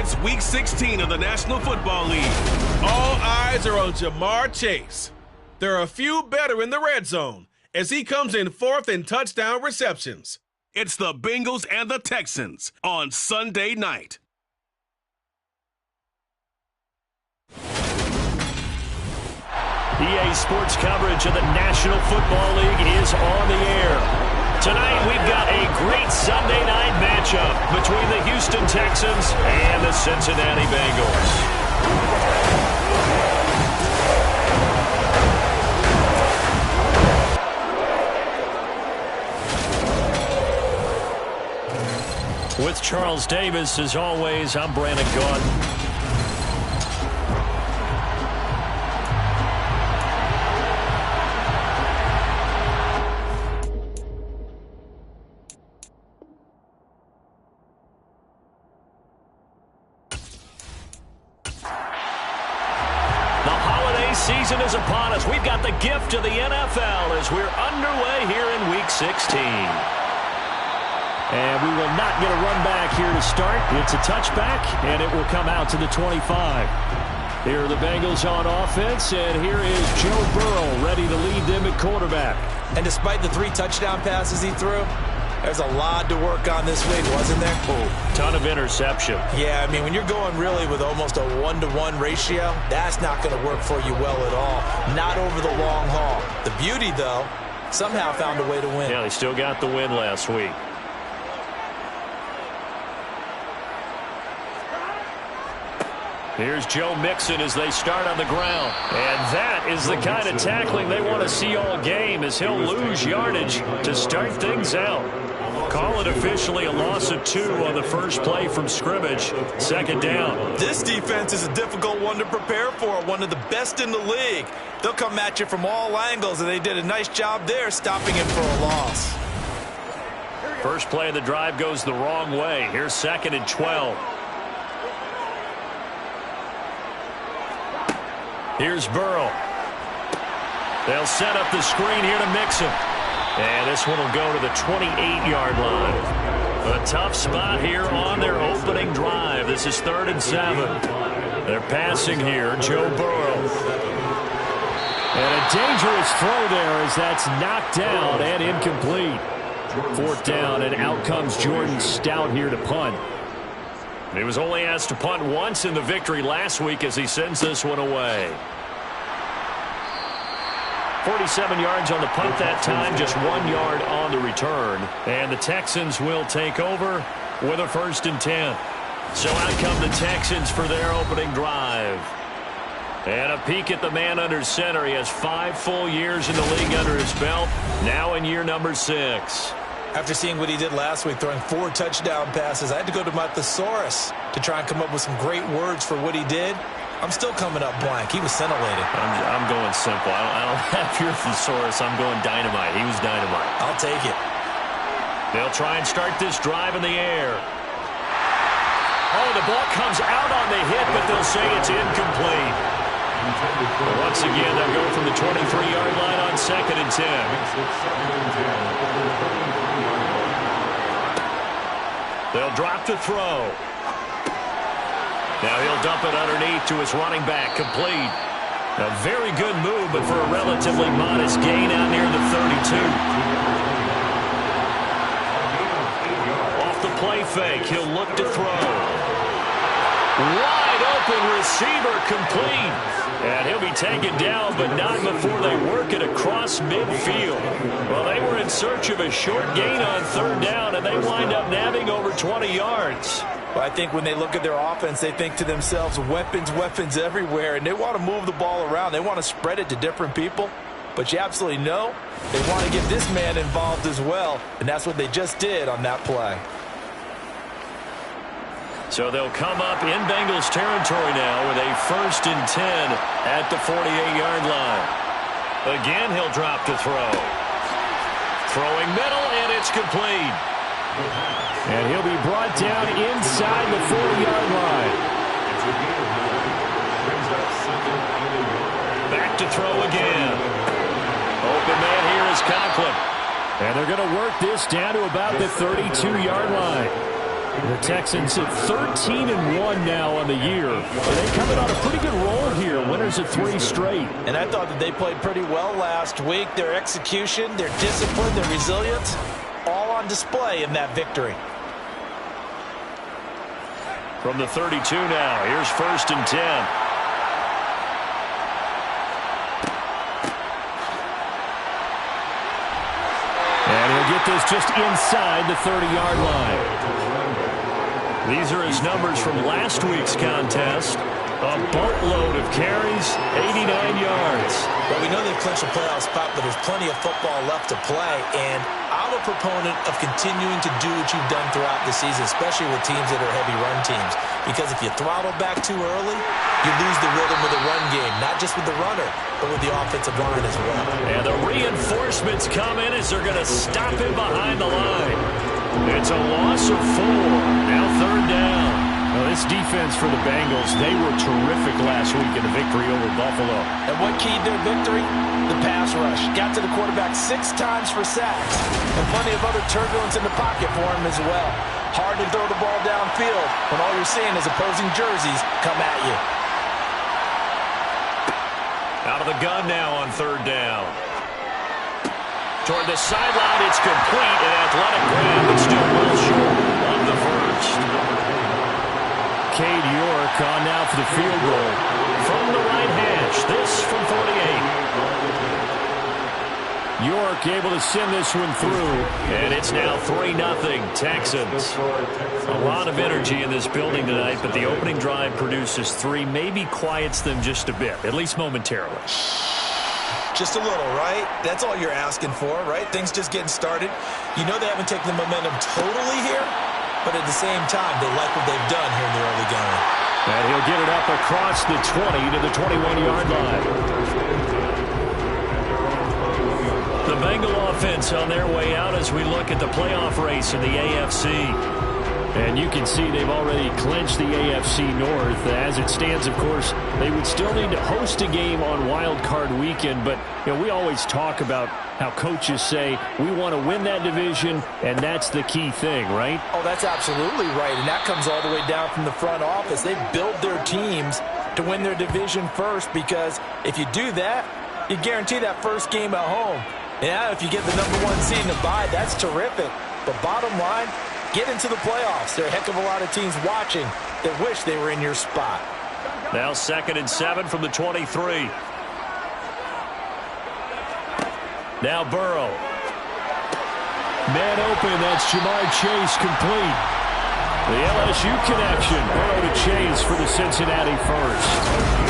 It's Week 16 of the National Football League. All eyes are on Jamar Chase. There are a few better in the red zone as he comes in fourth in touchdown receptions. It's the Bengals and the Texans on Sunday night. EA Sports coverage of the National Football League is on the air. Tonight, we've got a great Sunday night matchup between the Houston Texans and the Cincinnati Bengals. With Charles Davis, as always, I'm Brandon Gaudin. Season is upon us. We've got the gift of the NFL as we're underway here in Week 16. And we will not get a run back here to start. It's a touchback, and it will come out to the 25. Here are the Bengals on offense, and here is Joe Burrow ready to lead them at quarterback. And despite the 3 touchdown passes he threw, there's a lot to work on this week, wasn't there? Oh, ton of interception. Yeah, I mean, when you're going really with almost a 1-to-1 ratio, that's not going to work for you well at all. Not over the long haul. The beauty, though, somehow found a way to win. Yeah, they still got the win last week. Here's Joe Mixon as they start on the ground. And that is the kind of tackling they want to see all game as he'll lose yardage to start things out. Call it officially a loss of 2 on the first play from scrimmage. Second down. This defense is a difficult one to prepare for, one of the best in the league. They'll come at you from all angles, and they did a nice job there stopping him for a loss. First play of the drive goes the wrong way. Here's 2nd and 12. Here's Burrow. They'll set up the screen here to Mixon. And this one will go to the 28-yard line. A tough spot here on their opening drive. This is 3rd and 7. They're passing here, Joe Burrow. And a dangerous throw there as that's knocked down and incomplete. 4th down, and out comes Jordan Stout here to punt. He was only asked to punt once in the victory last week as he sends this one away. 47 yards on the punt that time, just 1 yard on the return. And the Texans will take over with a 1st and 10. So out come the Texans for their opening drive. And a peek at the man under center. He has 5 full years in the league under his belt, now in year number 6. After seeing what he did last week, throwing 4 touchdown passes, I had to go to my thesaurus to try and come up with some great words for what he did. I'm still coming up blank. He was scintillating. I'm going simple. I don't have your thesaurus. I'm going dynamite. He was dynamite. I'll take it. They'll try and start this drive in the air. Oh, the ball comes out on the hit, but they'll say it's incomplete. Once again, they'll go from the 23-yard line on 2nd and 10. They'll drop the throw. Now he'll dump it underneath to his running back, complete. A very good move, but for a relatively modest gain out near the 32. Off the play fake, he'll look to throw. Wide open receiver, complete. And he'll be taken down, but not before they work it across midfield. Well, they were in search of a short gain on 3rd down, and they wind up nabbing over 20 yards. Well, I think when they look at their offense, they think to themselves, weapons everywhere, and they want to move the ball around. They want to spread it to different people. But you absolutely know they want to get this man involved as well, and that's what they just did on that play. So they'll come up in Bengals territory now with a 1st and 10 at the 48-yard line. Again, he'll drop to throw. Throwing middle, and it's complete. And he'll be brought down inside the 40-yard line. Back to throw again. Open man here is Conklin. And they're going to work this down to about the 32-yard line. The Texans at 13-1 now on the year. They're coming on a pretty good roll here. Winners of 3 straight. And I thought that they played pretty well last week. Their execution, their discipline, their resilience, all on display in that victory. From the 32 now, here's 1st and 10. And he'll get this just inside the 30-yard line. These are his numbers from last week's contest. A boatload of carries, 89 yards. Well, we know they've clinched a playoff spot, but there's plenty of football left to play. And I'm a proponent of continuing to do what you've done throughout the season, especially with teams that are heavy run teams. Because if you throttle back too early, you lose the rhythm of the run game, not just with the runner, but with the offensive line as well. And the reinforcements come in as they're going to stop him behind the line. It's a loss of 4. Now 3rd down. Well, this defense for the Bengals, they were terrific last week in the victory over Buffalo. And what keyed their victory? The pass rush. Got to the quarterback 6 times for sacks. And plenty of other turbulence in the pocket for him as well. Hard to throw the ball downfield when all you're seeing is opposing jerseys come at you. Out of the gun now on 3rd down. Toward the sideline, it's complete. An athletic grab, but still well short of the first. Cade York on now for the field goal from the right hash. This from 48. York able to send this one through, and it's now 3-0 Texans. A lot of energy in this building tonight, but the opening drive produces 3, maybe quiets them just a bit, at least momentarily. Just a little, right? That's all you're asking for, right? Things just getting started. You know they haven't taken the momentum totally here, but at the same time, they like what they've done here in the early going. And he'll get it up across the 20 to the 21-yard line. The Bengal offense on their way out as we look at the playoff race in the AFC. And you can see they've already clinched the AFC North. As it stands, of course, they would still need to host a game on Wild Card Weekend. But you know, we always talk about how coaches say we want to win that division, and that's the key thing, right? Oh, that's absolutely right. And that comes all the way down from the front office. They build their teams to win their division first, because if you do that, you guarantee that first game at home. Yeah, if you get the #1 seed in the bye, that's terrific. But bottom line, get into the playoffs. There are a heck of a lot of teams watching that wish they were in your spot. Now 2nd and 7 from the 23. Now Burrow. Man open, that's Jamar Chase complete. The LSU connection. Burrow to Chase for the Cincinnati first.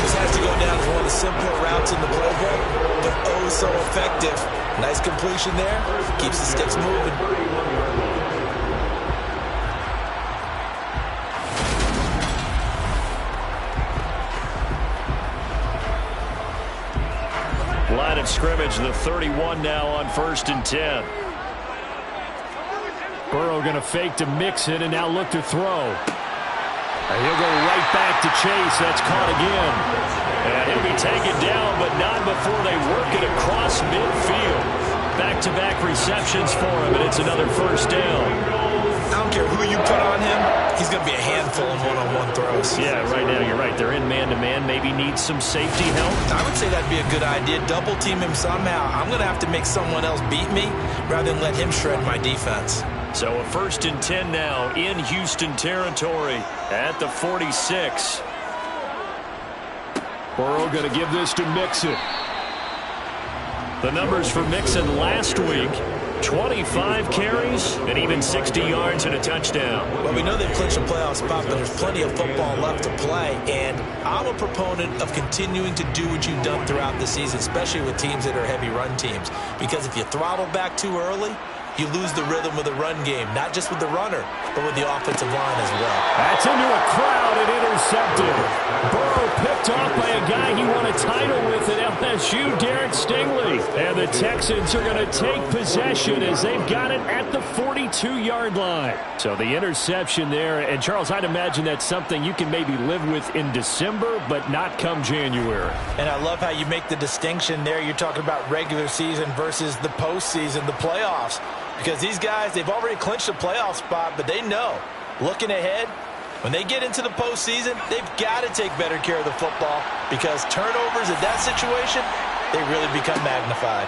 This has to go down as one of the simpler routes in the playbook, but oh so effective. Nice completion there. Keeps the sticks moving. Line of scrimmage, the 31 now on 1st and 10. Burrow going to fake to Mixon and now look to throw. And he'll go right back to Chase. That's caught again. And he'll be taken down, but not before they work it across midfield. Back-to-back receptions for him, and it's another 1st down. I don't care who you put on him, he's going to be a handful in one-on-one throws. Yeah, right now you're right. They're in man-to-man. Maybe needs some safety help. I would say that'd be a good idea. Double team him somehow. I'm going to have to make someone else beat me rather than let him shred my defense. So a 1st and 10 now in Houston territory at the 46. Burrow going to give this to Mixon. The numbers for Mixon last week, 25 carries and even 60 yards and a touchdown. Well, we know they've clinched a playoff spot, but there's plenty of football left to play. And I'm a proponent of continuing to do what you've done throughout the season, especially with teams that are heavy run teams. Because if you throttle back too early, you lose the rhythm of the run game, not just with the runner, but with the offensive line as well. That's into a crowd and intercepted. Burrow picked off by a guy he won a title with at LSU, Derek Stingley. And the Texans are going to take possession as they've got it at the 42-yard line. So the interception there, and Charles, I'd imagine that's something you can maybe live with in December, but not come January. And I love how you make the distinction there. You're talking about regular season versus the postseason, the playoffs. Because these guys, they've already clinched a playoff spot, but they know Looking ahead, when they get into the postseason, they've got to take better care of the football because turnovers in that situation, they really become magnified.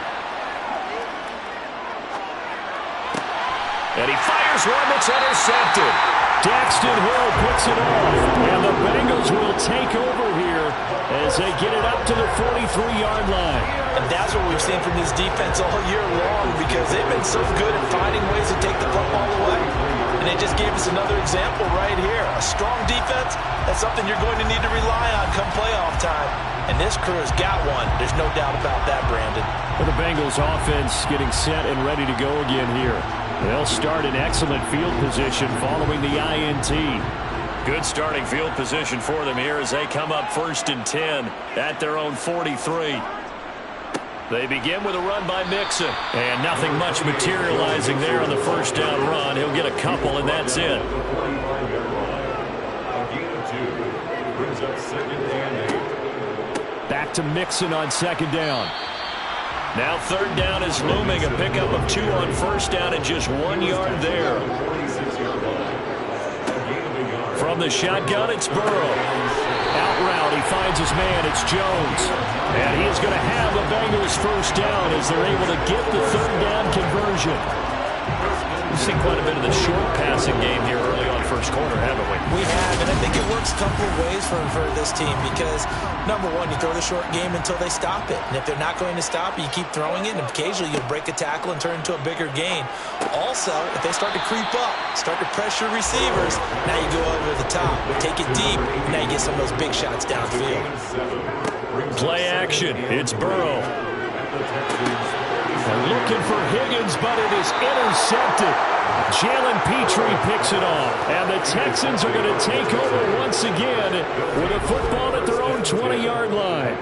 And he fires one that's intercepted. Daxton Hill puts it off, and the Bengals will take over here as they get it up to the 43-yard line. And that's what we've seen from this defense all year long because they've been so good at finding ways to take the football away. And they just gave us another example right here. A strong defense, that's something you're going to need to rely on come playoff time. And this crew has got one. There's no doubt about that, Brandon. For the Bengals offense getting set and ready to go again here. They'll start in excellent field position following the INT. Good starting field position for them here as they come up 1st and 10 at their own 43. They begin with a run by Mixon. And nothing much materializing there on the first down run. He'll get a couple, and that's it. Back to Mixon on 2nd down. Now 3rd down is looming. A pickup of 2 on 1st down and just 1 yard there. From the shotgun, it's Burrow. Out route, he finds his man. It's Jones. And he is going to have the Bengals 1st down as they're able to get the 3rd down conversion. We've seen quite a bit of the short passing game here early on 1st quarter, haven't we? We have, and I think it works a couple of ways for this team because, number one, you throw the short game until they stop it. And if they're not going to stop it, you keep throwing it, and occasionally you'll break a tackle and turn into a bigger gain. Also, if they start to creep up, start to pressure receivers, now you go over the top, take it deep, and now you get some of those big shots downfield. Play action. It's Burrow. They're looking for Higgins, but it is intercepted. Jalen Petrie picks it off, and the Texans are going to take over once again with a football at their own 20-yard line.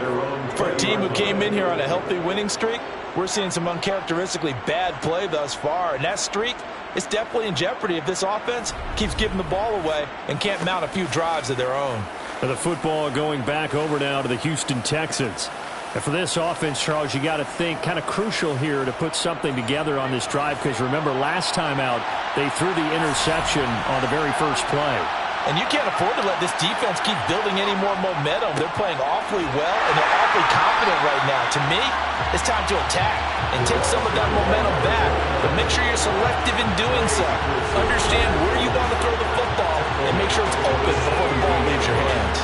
For a team who came in here on a healthy winning streak, we're seeing some uncharacteristically bad play thus far, and that streak is definitely in jeopardy if this offense keeps giving the ball away and can't mount a few drives of their own. And the football going back over now to the Houston Texans. And for this offense, Charles, you got to think kind of crucial here to put something together on this drive because remember last time out they threw the interception on the very first play. And you can't afford to let this defense keep building any more momentum. They're playing awfully well and they're awfully confident right now. To me, it's time to attack and take some of that momentum back. But make sure you're selective in doing so. Understand where you want to throw the football and make sure it's open before the ball leaves your hands.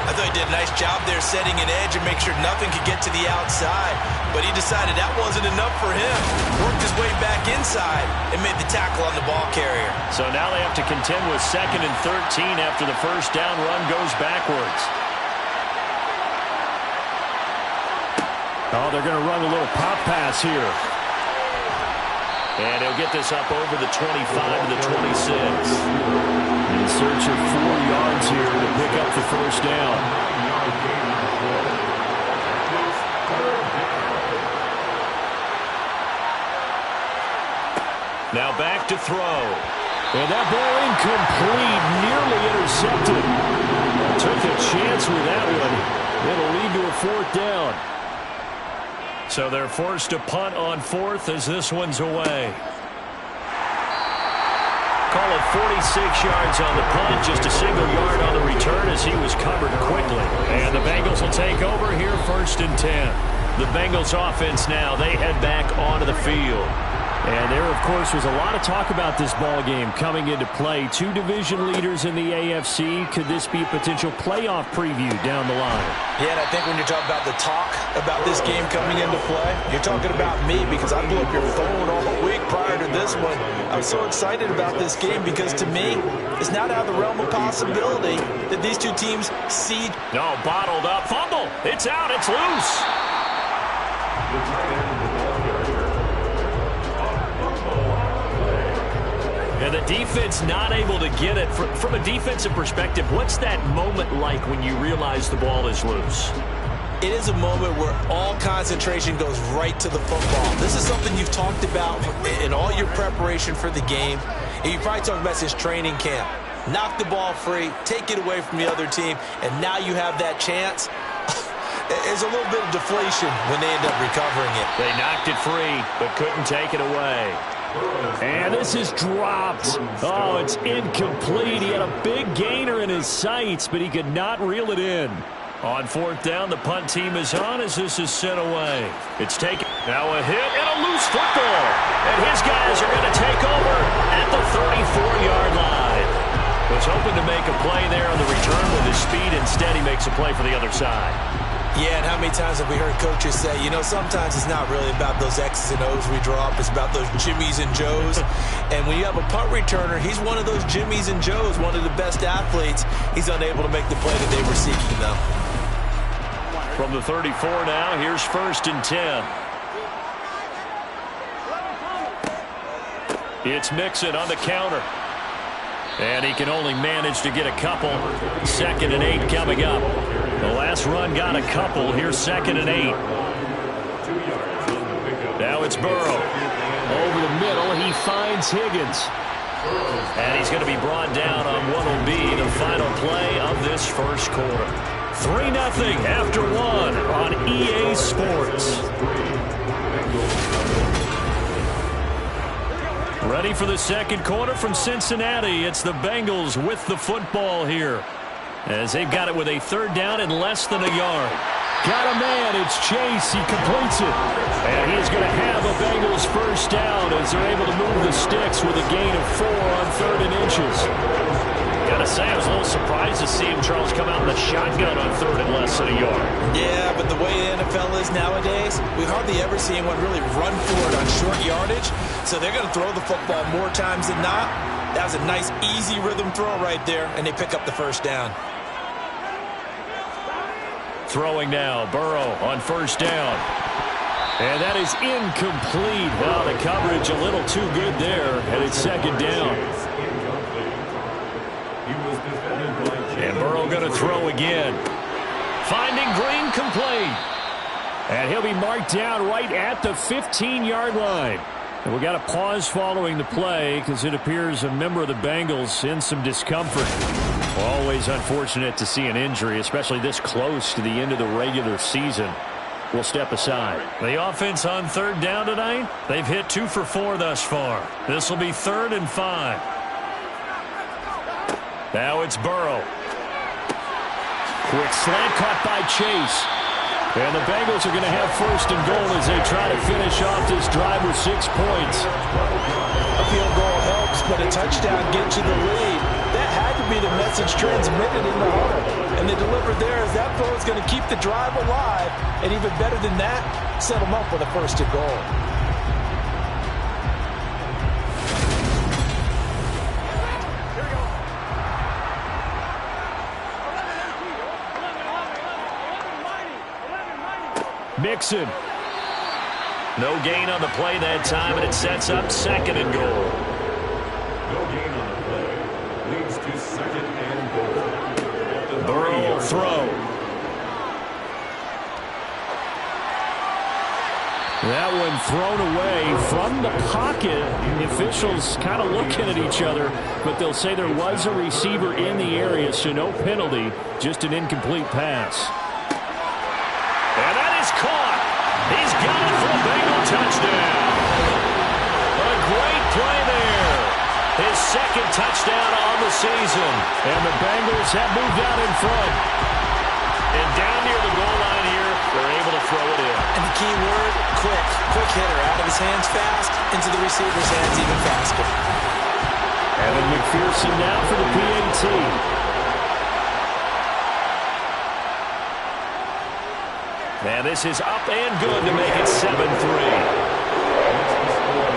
I thought he did a nice job there setting an edge and make sure nothing could get to the outside. But he decided that wasn't enough for him. Worked his way back inside and made the tackle on the ball carrier. So now they have to contend with 2nd and 13 after the first down run goes backwards. Oh, they're going to run a little pop pass here. And he'll get this up over the 25 to the 26. In search of 4 yards here to pick up the first down. Now back to throw. And that ball incomplete, nearly intercepted. Took a chance with that one. It'll lead to a 4th down. So they're forced to punt on 4th as this one's away. Call it 46 yards on the punt, just a single yard on the return as he was covered quickly. And the Bengals will take over here 1st and 10. The Bengals offense now, they head back onto the field. And there, of course, was a lot of talk about this ball game coming into play. 2 division leaders in the AFC. Could this be a potential playoff preview down the line? Yeah, and I think when you're talking about the talk about this game coming into play, you're talking about me because I blew up your phone all week prior to this one. I'm so excited about this game because to me, it's not out of the realm of possibility that these two teams see. No, bottled up. Fumble. It's out. It's loose. And the defense not able to get it. From a defensive perspective, what's that moment like when you realize the ball is loose? It is a moment where all concentration goes right to the football. This is something you've talked about in all your preparation for the game. And you've probably talked about since training camp. Knock the ball free, take it away from the other team, and now you have that chance. There's a little bit of deflation when they end up recovering it. They knocked it free, but couldn't take it away. And this is dropped. Oh, it's incomplete. He had a big gainer in his sights, but he could not reel it in. On fourth down, the punt team is on as this is sent away. It's taken. Now a hit and a loose football. And his guys are going to take over at the 34-yard line. Was hoping to make a play there on the return with his speed. Instead, he makes a play for the other side. Yeah, and how many times have we heard coaches say, you know, sometimes it's not really about those X's and O's we draw up. It's about those Jimmies and Joes. And when you have a punt returner, he's one of those Jimmies and Joes, one of the best athletes. He's unable to make the play that they were seeking, though. From the 34 now, here's 1st and 10. It's Mixon on the counter. And he can only manage to get a couple. 2nd and 8 coming up. The last run got a couple. Here's 2nd and 8. Now it's Burrow. Over the middle, he finds Higgins. And he's going to be brought down on what will be the final play of this first quarter. 3-0 after 1 on EA Sports. Ready for the second quarter from Cincinnati. It's the Bengals with the football here, as they've got it with a 3rd down and less than a yard. Got a man. It's Chase. He completes it. And he's going to have a Bengals first down as they're able to move the sticks with a gain of 4 on 3rd and inches. Gotta say, I was a little surprised to see him, Charles, come out in the shotgun on 3rd and less than a yard. Yeah, but the way the NFL is nowadays, we hardly ever see anyone really run for it on short yardage. So they're going to throw the football more times than not. That was a nice, easy rhythm throw right there, and they pick up the first down. Throwing now, Burrow on 1st down. And that is incomplete. Well, the coverage a little too good there, and it's 2nd down. And Burrow going to throw again. Finding Green complete. And he'll be marked down right at the 15-yard line. And we got a pause following the play because it appears a member of the Bengals in some discomfort. Always unfortunate to see an injury, especially this close to the end of the regular season. We'll step aside. The offense on 3rd down tonight, they've hit 2 for 4 thus far. This will be 3rd and 5. Now it's Burrow. Quick slant caught by Chase. And the Bengals are going to have 1st and goal as they try to finish off this drive with 6 points. A field goal helps, but a touchdown gets you the lead. That had to be the message transmitted in the huddle. And they delivered there as that throw is going to keep the drive alive. And even better than that, set them up with a 1st and goal. Mixon. No gain on the play that time, and it sets up 2nd and goal. No gain on the play. Leads to 2nd and goal. Burrow will throw. That one thrown away from the pocket. The officials kind of looking at each other, but they'll say there was a receiver in the area, so no penalty, just an incomplete pass. And that is caught. He's got it for a Bengal touchdown. A great play there. His 2nd touchdown on the season. And the Bengals have moved out in front. And down near the goal line here, they're able to throw it in. And the key word, quick. Quick hitter. Out of his hands fast, into the receiver's hands even faster. Evan McPherson now for the PAT. And this is up and good to make it 7-3.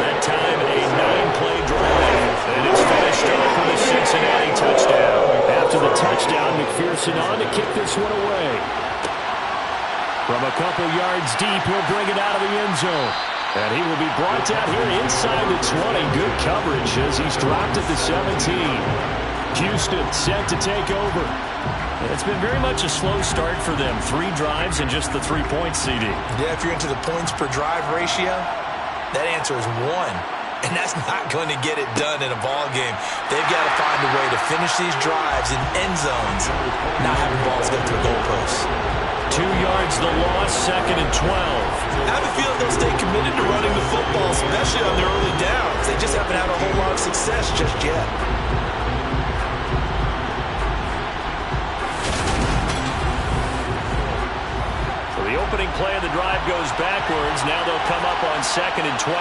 That time, a 9-play drive. And it's finished off with a Cincinnati touchdown. After the touchdown, McPherson on to kick this one away. From a couple yards deep, he'll bring it out of the end zone. And he will be brought down here inside the 20. Good coverage as he's dropped at the 17. Houston set to take over. It's been very much a slow start for them. 3 drives and just the 3 points, CD. Yeah, if you're into the points per drive ratio, that answer is 1. And that's not going to get it done in a ball game. They've got to find a way to finish these drives in end zones, not having balls go through goalposts. 2 yards the loss, 2nd and 12. I have a feeling they'll stay committed to running the football, especially on their early downs. They just haven't had a whole success just yet. So the opening play of the drive goes backwards. Now they'll come up on 2nd and 12.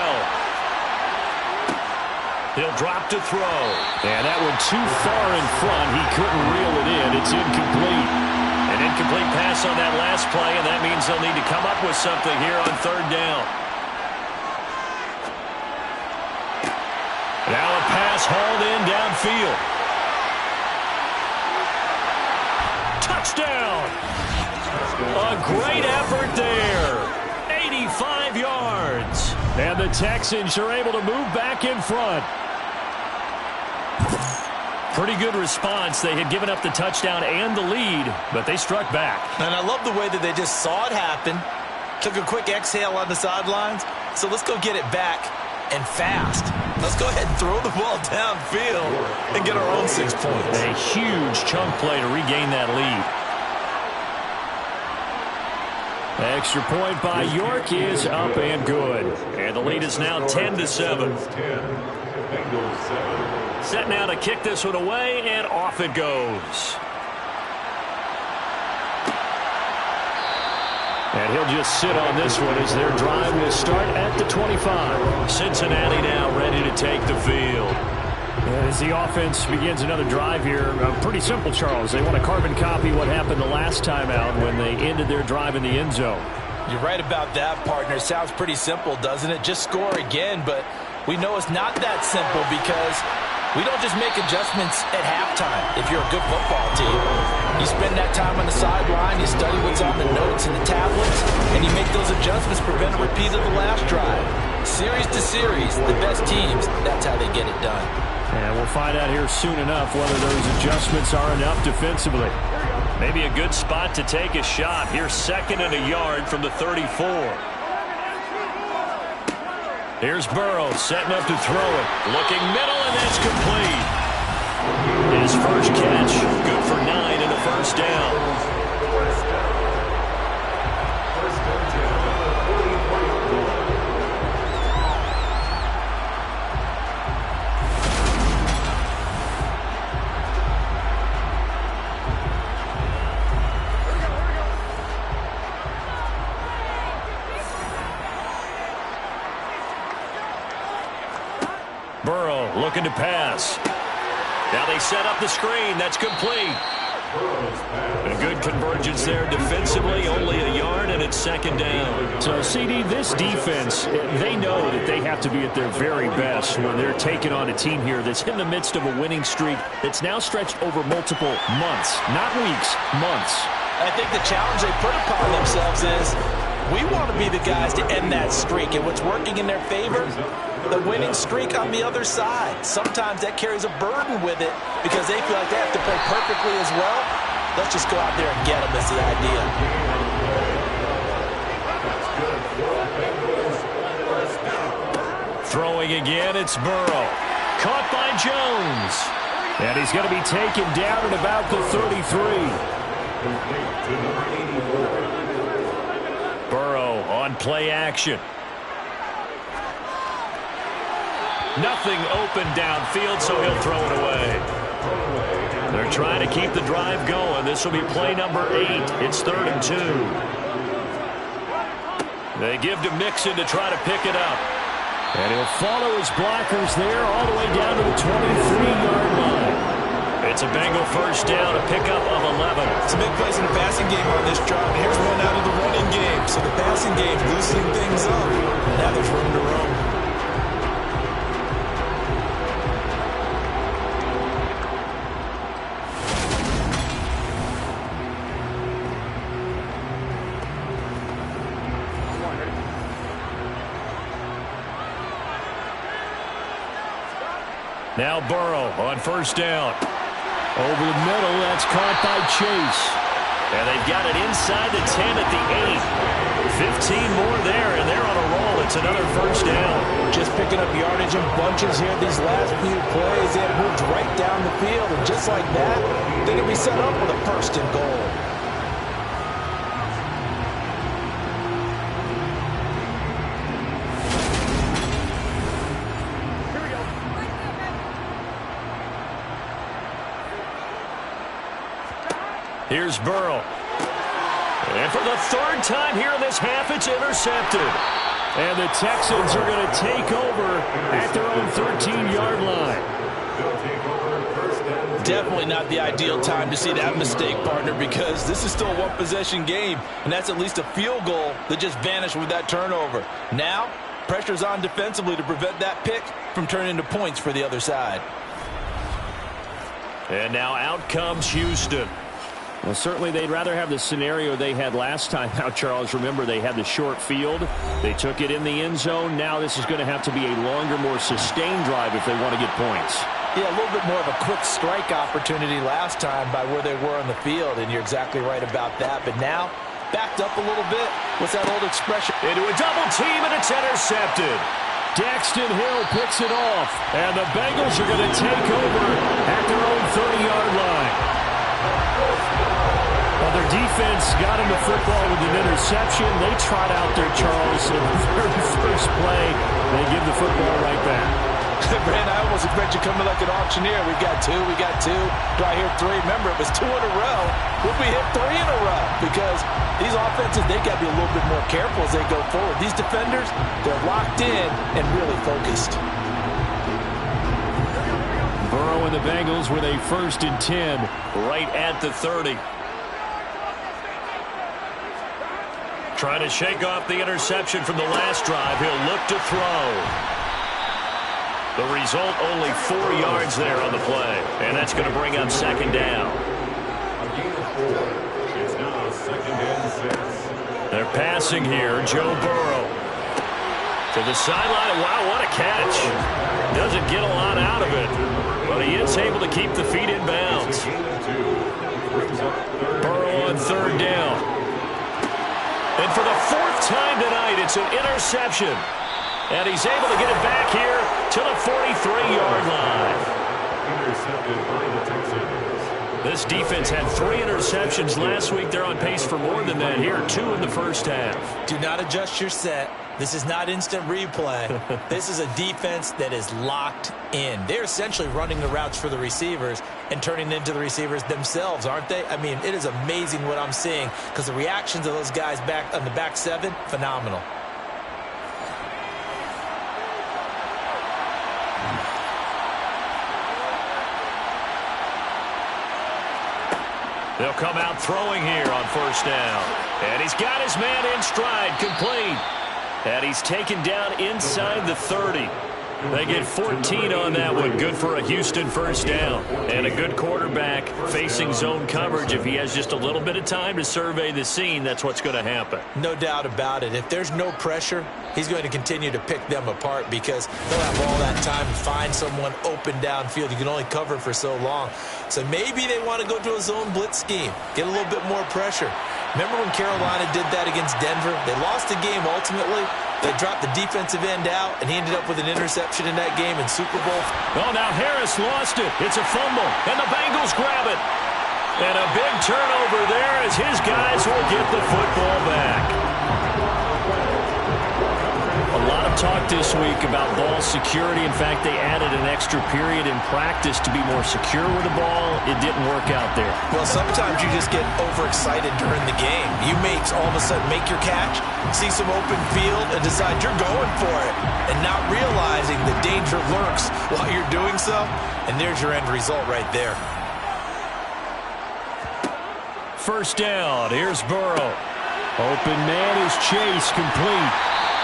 He'll drop to throw. And that one too far in front. He couldn't reel it in. It's incomplete. An incomplete pass on that last play, and that means they'll need to come up with something here on 3rd down. Now a pass hauled in downfield. Touchdown! A great effort there. 85 yards. And the Texans are able to move back in front. Pretty good response. They had given up the touchdown and the lead, but they struck back. And I love the way that they just saw it happen, took a quick exhale on the sidelines. So let's go get it back and fast. Let's go ahead and throw the ball downfield and get our own 6 points. A huge chunk play to regain that lead. Extra point by York is up and good. And the lead is now 10-7. Set now to kick this one away, and off it goes. And he'll just sit on this one as their drive will start at the 25. Cincinnati now ready to take the field. As the offense begins another drive here, pretty simple, Charles. They want to carbon copy what happened the last time out when they ended their drive in the end zone. You're right about that, partner. Sounds pretty simple, doesn't it? Just score again, but we know it's not that simple because we don't just make adjustments at halftime. If you're a good football team, you spend that time on the sideline, you study what's on the notes and the tablets, and you make those adjustments to prevent a repeat of the last drive. Series to series, the best teams, that's how they get it done. And we'll find out here soon enough whether those adjustments are enough defensively. Maybe a good spot to take a shot. Here's 2nd and a yard from the 34. Here's Burrow setting up to throw it. Looking middle, and that's complete. His first catch, good for 9 and a first down. Burrow looking to pass. Now they set up the screen. That's complete. A good convergence there defensively. Only a yard, and it's 2nd down. So, CD, this defense, they know that they have to be at their very best when they're taking on a team here that's in the midst of a winning streak that's now stretched over multiple months. Not weeks, months. I think the challenge they put upon themselves is we want to be the guys to end that streak. And what's working in their favor? The winning streak on the other side. Sometimes that carries a burden with it because they feel like they have to play perfectly as well. Let's just go out there and get them is the idea. Throwing again, it's Burrow. Caught by Jones. And he's going to be taken down at about the 33. Burrow on play action. Nothing open downfield, so he'll throw it away. They're trying to keep the drive going. This will be play number 8. It's 3rd and 2. They give to Mixon to try to pick it up. And he'll follow his blockers there all the way down to the 23-yard line. It's a Bengal first down, a pickup of 11. Some big plays in the passing game on this drive. Here's one out of the running game. So the passing game loosening things up. Now there's room to roam. Now Burrow on first down. Over the middle, that's caught by Chase. And they've got it inside the 10 at the 8. 15 more there, and they're on a roll. It's another first down. Just picking up yardage in bunches here these last few plays. They have moved right down the field, and just like that, they're going to be set up with a 1st and goal. Here's Burrow. And for the third time here in this half, it's intercepted. And the Texans are going to take over at their own 13-yard line. Definitely not the ideal time to see that mistake, partner, because this is still a one-possession game, and that's at least a field goal that just vanished with that turnover. Now, pressure's on defensively to prevent that pick from turning into points for the other side. And now out comes Houston. Well, certainly they'd rather have the scenario they had last time out, Charles. Remember, they had the short field. They took it in the end zone. Now this is going to have to be a longer, more sustained drive if they want to get points. Yeah, a little bit more of a quick strike opportunity last time by where they were on the field, and you're exactly right about that. But now, backed up a little bit. What's that old expression? Into a double team, and it's intercepted. Daxton Hill picks it off, and the Bengals are going to take over at their own 30-yard line. Well, their defense got him the football with an interception. They trot out there, Charles, in the very first play. They give the football right back. Brand, I almost expect you coming like an auctioneer. We got two. Do I hear three? Remember, it was 2 in a row. Would we hit 3 in a row? Because these offenses, they got to be a little bit more careful as they go forward. These defenders, they're locked in and really focused. Burrow and the Bengals with a 1st and 10. Right at the 30. Trying to shake off the interception from the last drive. He'll look to throw. The result, only 4 yards there on the play. And that's going to bring up 2nd down. A gain of 4. It's now 2nd and 6. They're passing here. Joe Burrow. To the sideline. Wow, what a catch. Doesn't get a lot out of it. But he is able to keep the feet in bounds. Burrow on 3rd down. And for the 4th time tonight, it's an interception. And he's able to get it back here to the 43-yard line. Intercepted by the Texans. This defense had 3 interceptions last week. They're on pace for more than that here. 2 in the first half. Do not adjust your set. This is not instant replay. This is a defense that is locked in. They're essentially running the routes for the receivers and turning into the receivers themselves, aren't they? I mean, it is amazing what I'm seeing because the reactions of those guys back on the back 7, phenomenal. They'll come out throwing here on 1st down. And he's got his man in stride, complete. And he's taken down inside the 30. They get 14 on that one. Good for a Houston 1st down. And a good quarterback facing zone coverage. If he has just a little bit of time to survey the scene, that's what's going to happen. No doubt about it. If there's no pressure, he's going to continue to pick them apart because he'll have all that time to find someone open downfield. You can only cover for so long. So maybe they want to go to a zone blitz scheme, get a little bit more pressure. Remember when Carolina did that against Denver? They lost the game ultimately. They dropped the defensive end out, and he ended up with an interception in that game in Super Bowl. Oh, now Harris lost it. It's a fumble, and the Bengals grab it. And a big turnover there as his guys will get the football back. A lot of talk this week about ball security. In fact, they added an extra period in practice to be more secure with the ball. It didn't work out there. Well, sometimes you just get overexcited during the game. You may all of a sudden make your catch, see some open field, and decide you're going for it, and not realizing the danger lurks while you're doing so. And there's your end result right there. 1st down. Here's Burrow. Open man is Chase, complete.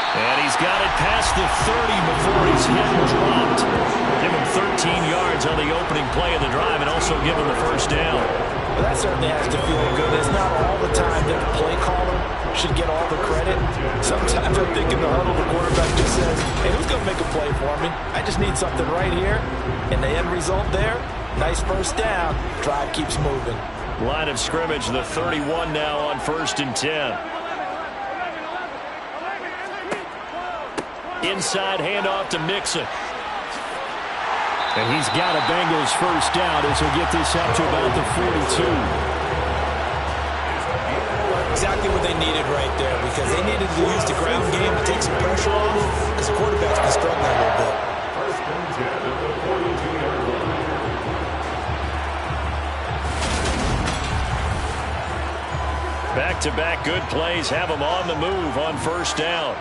And he's got it past the 30 before he's hit and dropped. Give him 13 yards on the opening play of the drive and also give him the 1st down. Well, that certainly has to feel good. It's not all the time that the play caller should get all the credit. Sometimes I think in the huddle, the quarterback just says, hey, who's going to make a play for me? I just need something right here. And the end result there, nice 1st down. Drive keeps moving. Line of scrimmage, the 31 now on 1st and 10. Inside handoff to Mixon. And he's got a Bengals 1st down as he'll get this up to about the 42. Exactly what they needed right there because they needed to use the ground game to take some pressure off because the quarterback's been struggling a little bit. 1st and 10 at the 42-yard line. Back-to-back good plays have them on the move on first down.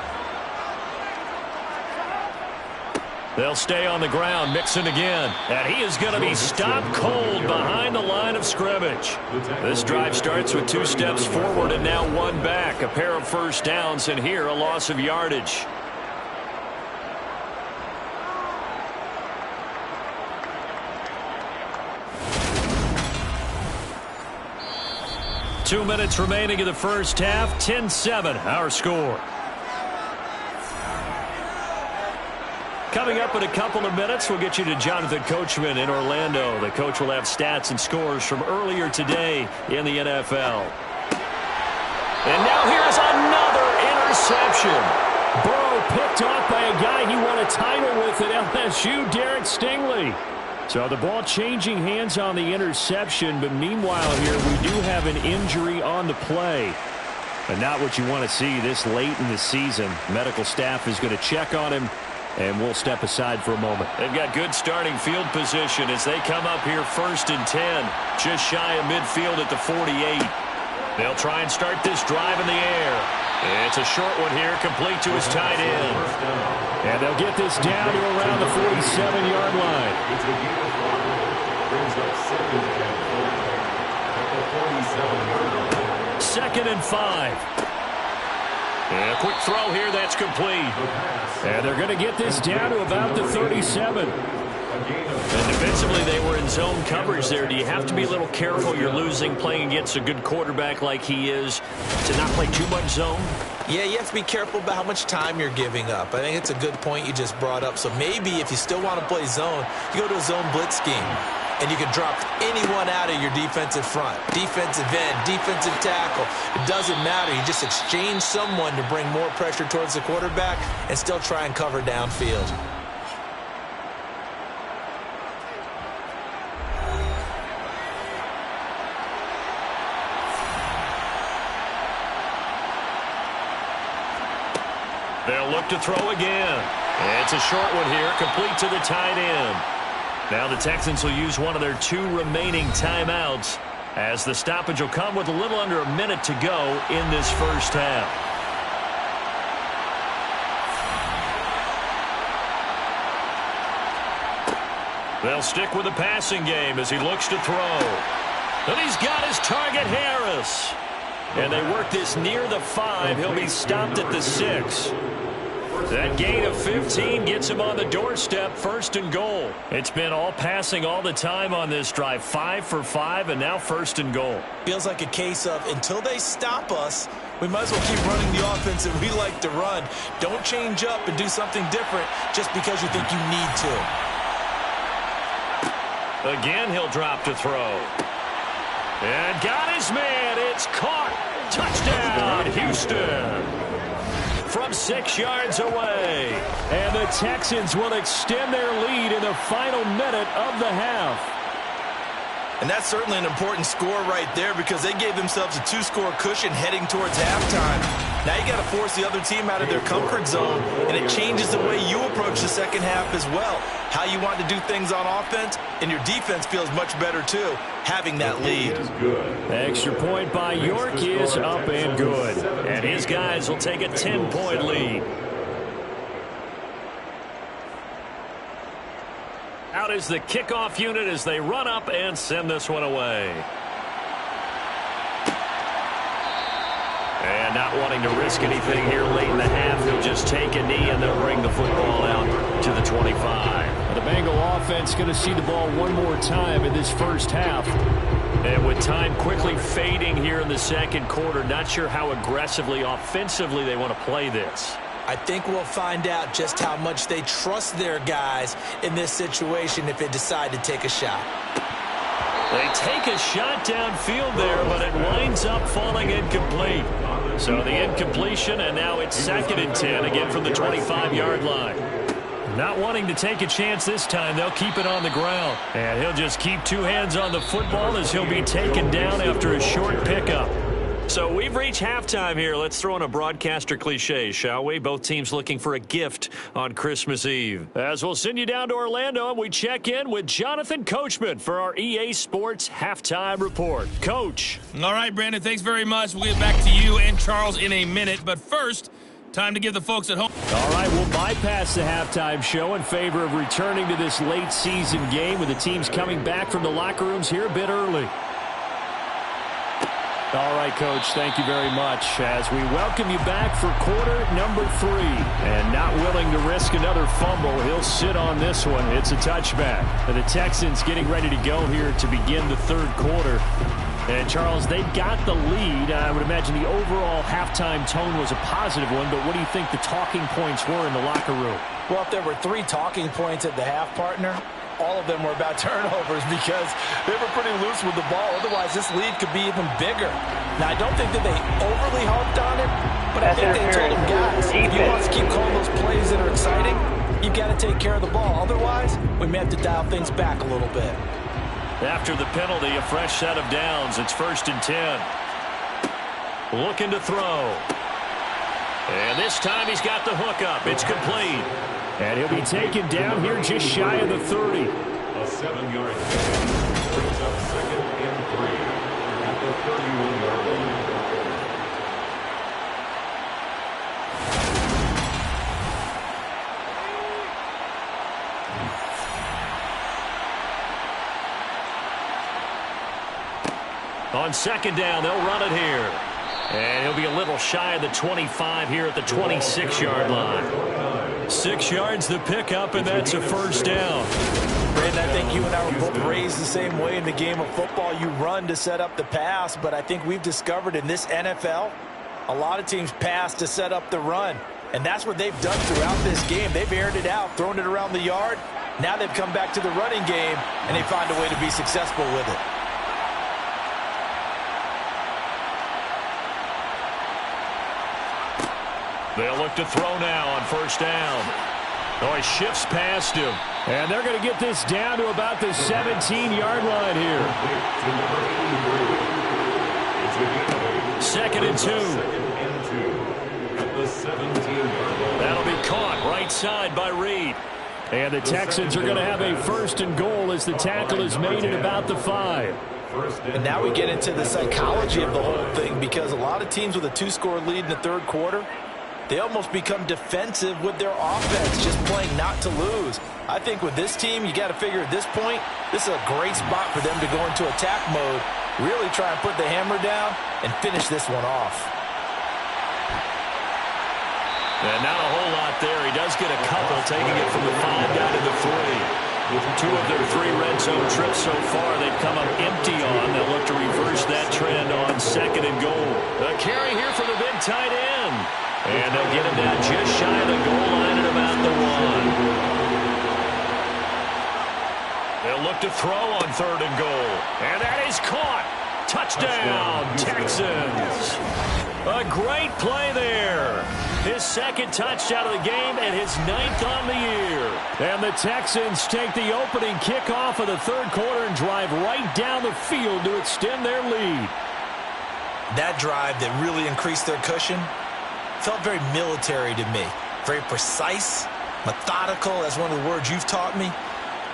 They'll stay on the ground, Mixon again. And he is going to be stopped cold behind the line of scrimmage. This drive starts with 2 steps forward and now 1 back. A pair of first downs, and here a loss of yardage. Two minutes remaining in the first half. 10-7, our score. Coming up in a couple of minutes, we'll get you to Jonathan Coachman in Orlando. The coach will have stats and scores from earlier today in the NFL. And now here's another interception. Burrow picked off by a guy he won a title with at LSU, Derek Stingley. So the ball changing hands on the interception, but meanwhile here we do have an injury on the play. And not what you want to see this late in the season. Medical staff is going to check on him, and we'll step aside for a moment. They've got good starting field position as they come up here 1st and 10, just shy of midfield at the 48. They'll try and start this drive in the air. It's a short one here, complete to his tight end. And they'll get this down to around the 47-yard line. Second and 5. And a quick throw here, that's complete. And they're going to get this down to about the 37. And defensively, they were in zone coverage there. Do you have to be a little careful? You're losing, playing against a good quarterback like he is, to not play too much zone? Yeah, you have to be careful about how much time you're giving up. I think it's a good point you just brought up. So maybe if you still want to play zone, you go to a zone blitz scheme. And you can drop anyone out of your defensive front. Defensive end, defensive tackle. It doesn't matter. You just exchange someone to bring more pressure towards the quarterback and still try and cover downfield. They'll look to throw again. It's a short one here, complete to the tight end. Now the Texans will use one of their 2 remaining timeouts as the stoppage will come with a little under a minute to go in this first half. They'll stick with the passing game as he looks to throw. And he's got his target, Harris. And they work this near the 5. He'll be stopped at the 6. That gain of 15 gets him on the doorstep, 1st and goal. It's been all passing all the time on this drive. 5 for 5, and now 1st and goal. Feels like a case of until they stop us, we might as well keep running the offense that we like to run. Don't change up and do something different just because you think you need to. Again, he'll drop to throw. And got his man. It's caught. Touchdown, Houston. From 6 yards away. And the Texans will extend their lead in the final minute of the half. And that's certainly an important score right there because they gave themselves a 2-score cushion heading towards halftime. Now you got to force the other team out of their comfort zone, and it changes the way you approach the second half as well. How you want to do things on offense, and your defense feels much better too, having that lead. Extra point by York is up and good. And his guys will take a 10-point lead. Out is the kickoff unit as they run up and send this one away. And not wanting to risk anything here late in the half, he'll just take a knee and they'll bring the football out to the 25. The Bengal offense going to see the ball one more time in this first half. And with time quickly fading here in the second quarter, not sure how aggressively, offensively they want to play this. I think we'll find out just how much they trust their guys in this situation if they decide to take a shot. They take a shot downfield there, but it winds up falling incomplete. So the incompletion, and now it's 2nd and 10, again from the 25-yard line. Not wanting to take a chance this time, they'll keep it on the ground. And he'll just keep 2 hands on the football as he'll be taken down after a short pickup. So we've reached halftime here. Let's throw in a broadcaster cliche, shall we? Both teams looking for a gift on Christmas Eve. As we'll send you down to Orlando, and we check in with Jonathan Coachman for our EA Sports Halftime Report. Coach. All right, Brandon, thanks very much. We'll get back to you and Charles in a minute. But first, time to give the folks at home. All right, we'll bypass the halftime show in favor of returning to this late season game with the teams coming back from the locker rooms here a bit early. All right, Coach, thank you very much as we welcome you back for quarter number 3. And not willing to risk another fumble, he'll sit on this one. It's a touchback. The Texans getting ready to go here to begin the third quarter. And, Charles, they got the lead. I would imagine the overall halftime tone was a positive one, but what do you think the talking points were in the locker room? Well, if there were 3 talking points at the half, partner, all of them were about turnovers because they were pretty loose with the ball. Otherwise, this lead could be even bigger. Now, I don't think that they overly harped on it, but I think they told them, guys, if you want to keep calling those plays that are exciting, you've got to take care of the ball. Otherwise, we may have to dial things back a little bit. After the penalty, a fresh set of downs. It's 1st and 10. Looking to throw. And this time he's got the hook up. It's complete. And he'll be taken down here just shy of the 30. A 7-yard gain brings up 2nd and 3 at the 31-yard line. On 2nd down, they'll run it here. And he'll be a little shy of the 25 here at the 26-yard line. 6 yards the pickup, and that's a 1st down. Brandon, I think you and I were both raised the same way in the game of football. You run to set up the pass, but I think we've discovered in this NFL, a lot of teams pass to set up the run. And that's what they've done throughout this game. They've aired it out, thrown it around the yard. Now they've come back to the running game, and they find a way to be successful with it. They'll look to throw now on 1st down. Oh, he shifts past him. And they're going to get this down to about the 17-yard line here. 2nd and 2. At the 17-yard line. That'll be caught right side by Reed. And the Texans are going to have a 1st and goal as the tackle is made at about the 5. And now we get into the psychology of the whole thing because a lot of teams with a 2-score lead in the third quarter, they almost become defensive with their offense, just playing not to lose. I think with this team, you got to figure at this point, this is a great spot for them to go into attack mode, really try and put the hammer down and finish this one off. And not a whole lot there. He does get a couple, taking it from the 5 down to the 3. With 2 of their 3 red zone trips so far, they've come up empty on. They'll look to reverse that trend on 2nd and goal. A carry here for the big tight end. And they'll get him down just shy of the goal line at about the 1. They'll look to throw on 3rd and goal. And that is caught. Touchdown, Texans. A great play there. His 2nd touchdown of the game and his 9th on the year. And the Texans take the opening kickoff of the third quarter and drive right down the field to extend their lead. That drive that really increased their cushion felt very military to me. Very precise, methodical. That's one of the words you've taught me.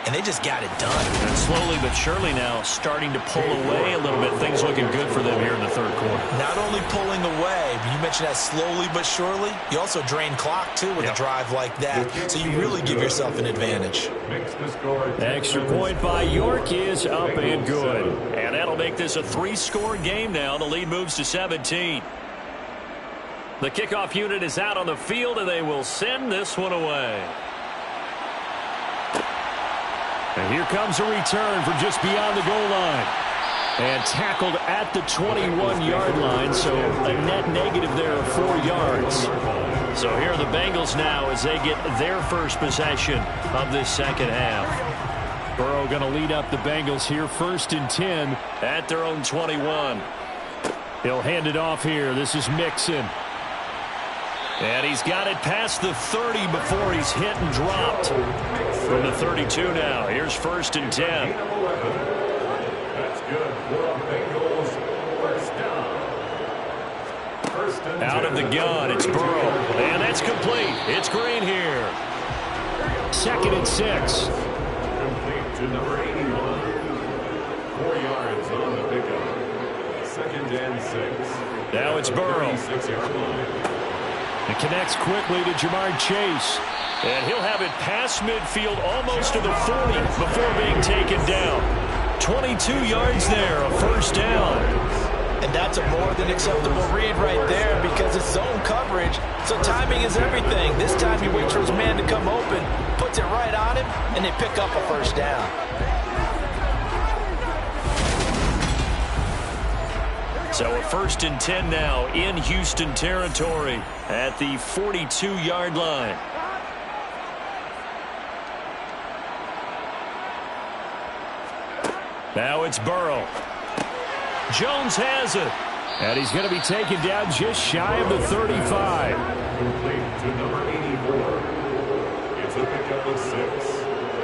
And they just got it done. And slowly but surely now starting to pull away a little bit. Things looking good for them here in the third quarter. Not only pulling away, but you mentioned that slowly but surely. You also drain clock, too, with a drive like that. So you really give yourself an advantage. Extra point by York is up and good. And that'll make this a 3-score game now. The lead moves to 17. The kickoff unit is out on the field, and they will send this one away. And here comes a return from just beyond the goal line. And tackled at the 21-yard line, so a net negative there of 4 yards. So here are the Bengals now as they get their first possession of this second half. Burrow going to lead up the Bengals here, 1st and 10. At their own 21. He'll hand it off here. This is Mixon. And he's got it past the 30 before he's hit and dropped. From the 32 now. Here's 1st and 10. That's good for a Bengals 1st down. Out of the gun, it's Burrow. And that's complete. It's Green here. 2nd and 6. Complete to number 81. 4 yards on the pickup. 2nd and 6. Now it's Burrow. 36-yard line. It connects quickly to Jamar Chase. And he'll have it past midfield almost to the 40 before being taken down. 22 yards there, a first down. And that's a more than acceptable read right there because it's zone coverage, so timing is everything. This time he waits for his man to come open, puts it right on him, and they pick up a first down. So a 1st and 10 now in Houston territory at the 42-yard line. Now it's Burrow. Jones has it. And he's going to be taken down just shy of the 35. Complete to number 84. It's a pickup of 6.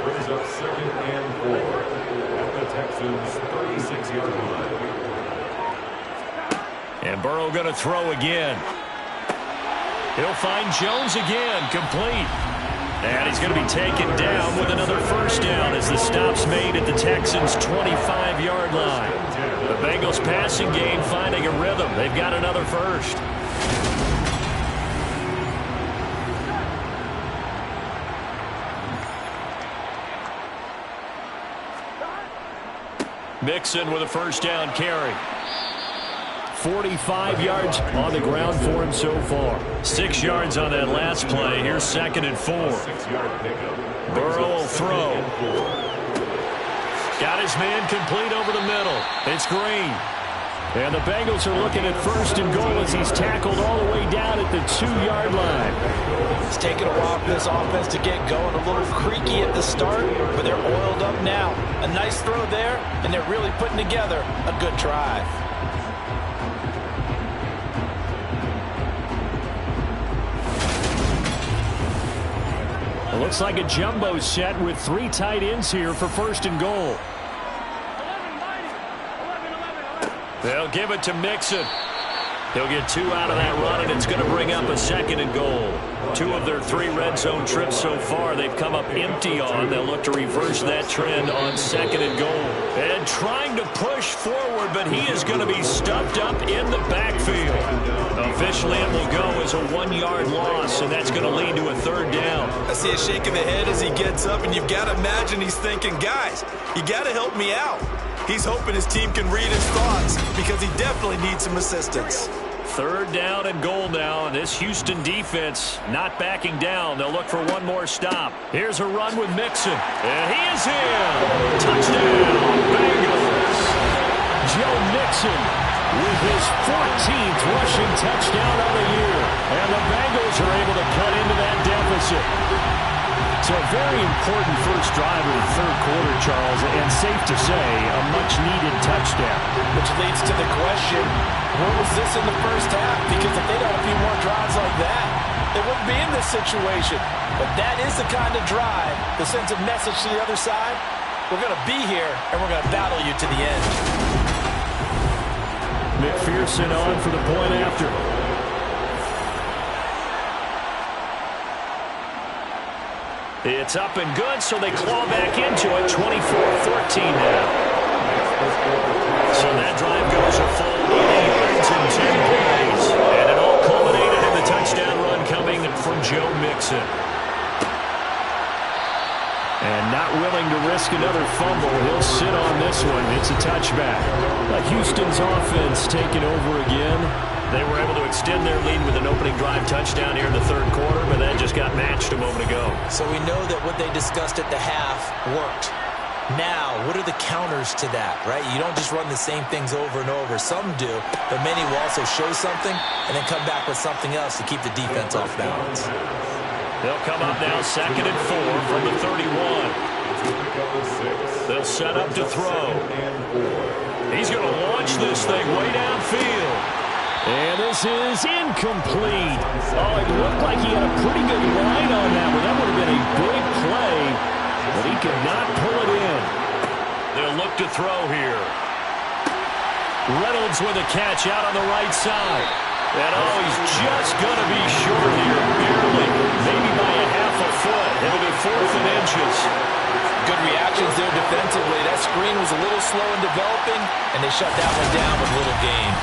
Brings up 2nd and 4 at the Texans' 36-yard line. And Burrow going to throw again. He'll find Jones again, complete. And he's going to be taken down with another first down as the stop's made at the Texans' 25-yard line. The Bengals passing game finding a rhythm. They've got another first. Mixon with a first down carry. 45 yards on the ground for him so far. 6 yards on that last play. Here's 2nd and 4. 6-yard pickup. Burrow will throw. Got his man complete over the middle. It's Green. And the Bengals are looking at 1st and goal as he's tackled all the way down at the 2-yard line. It's taken a while for this offense to get going. A little creaky at the start, but they're oiled up now. A nice throw there, and they're really putting together a good drive. It looks like a jumbo set with 3 tight ends here for 1st and goal. They'll give it to Mixon. He'll get 2 out of that run, and it's going to bring up a 2nd and goal. 2 of their 3 red zone trips so far they've come up empty on. They'll look to reverse that trend on 2nd and goal. And trying to push forward, but he is going to be stuffed up in the backfield. Officially, it will go as a 1-yard loss, and that's going to lead to a 3rd down. I see a shake of the head as he gets up, and you've got to imagine he's thinking, guys, you got to help me out. He's hoping his team can read his thoughts because he definitely needs some assistance. 3rd down and goal now, and this Houston defense not backing down. They'll look for one more stop. Here's a run with Mixon, and he is in. Touchdown, Bengals. Joe Mixon with his 14th rushing touchdown of the year. And the Bengals are able to cut into that deficit. So a very important first drive of the 3rd quarter, Charles, and safe to say, a much-needed touchdown. Which leads to the question, where was this in the first half? Because if they'd had a few more drives like that, they wouldn't be in this situation. But that is the kind of drive that sends a message to the other side. We're going to be here, and we're going to battle you to the end. McPherson on for the point after. It's up and good, so they claw back into it. 24-14 now. So that drive goes a full 80 yards and 10 plays. And it all culminated in the touchdown run coming from Joe Mixon. And not willing to risk another fumble. He'll sit on this one. It's a touchback. Houston's offense taking over again. They were able to extend their lead with an opening drive touchdown here in the 3rd quarter, but that just got matched a moment ago. So we know that what they discussed at the half worked. Now, what are the counters to that, right? You don't just run the same things over and over. Some do, but many will also show something and then come back with something else to keep the defense off balance. They'll come up now 2nd and 4 from the 31. They'll set up to throw. He's going to launch this thing way downfield. And this is incomplete. Oh, it looked like he had a pretty good line on that one. That would have been a big play, but he could not pull it in. They'll look to throw here. Reynolds with a catch out on the right side. And oh, he's just going to be short here, barely, maybe by a half a foot. It'll be 4th and inches. Good reactions there defensively. That screen was a little slow in developing, and they shut that one down with little gain.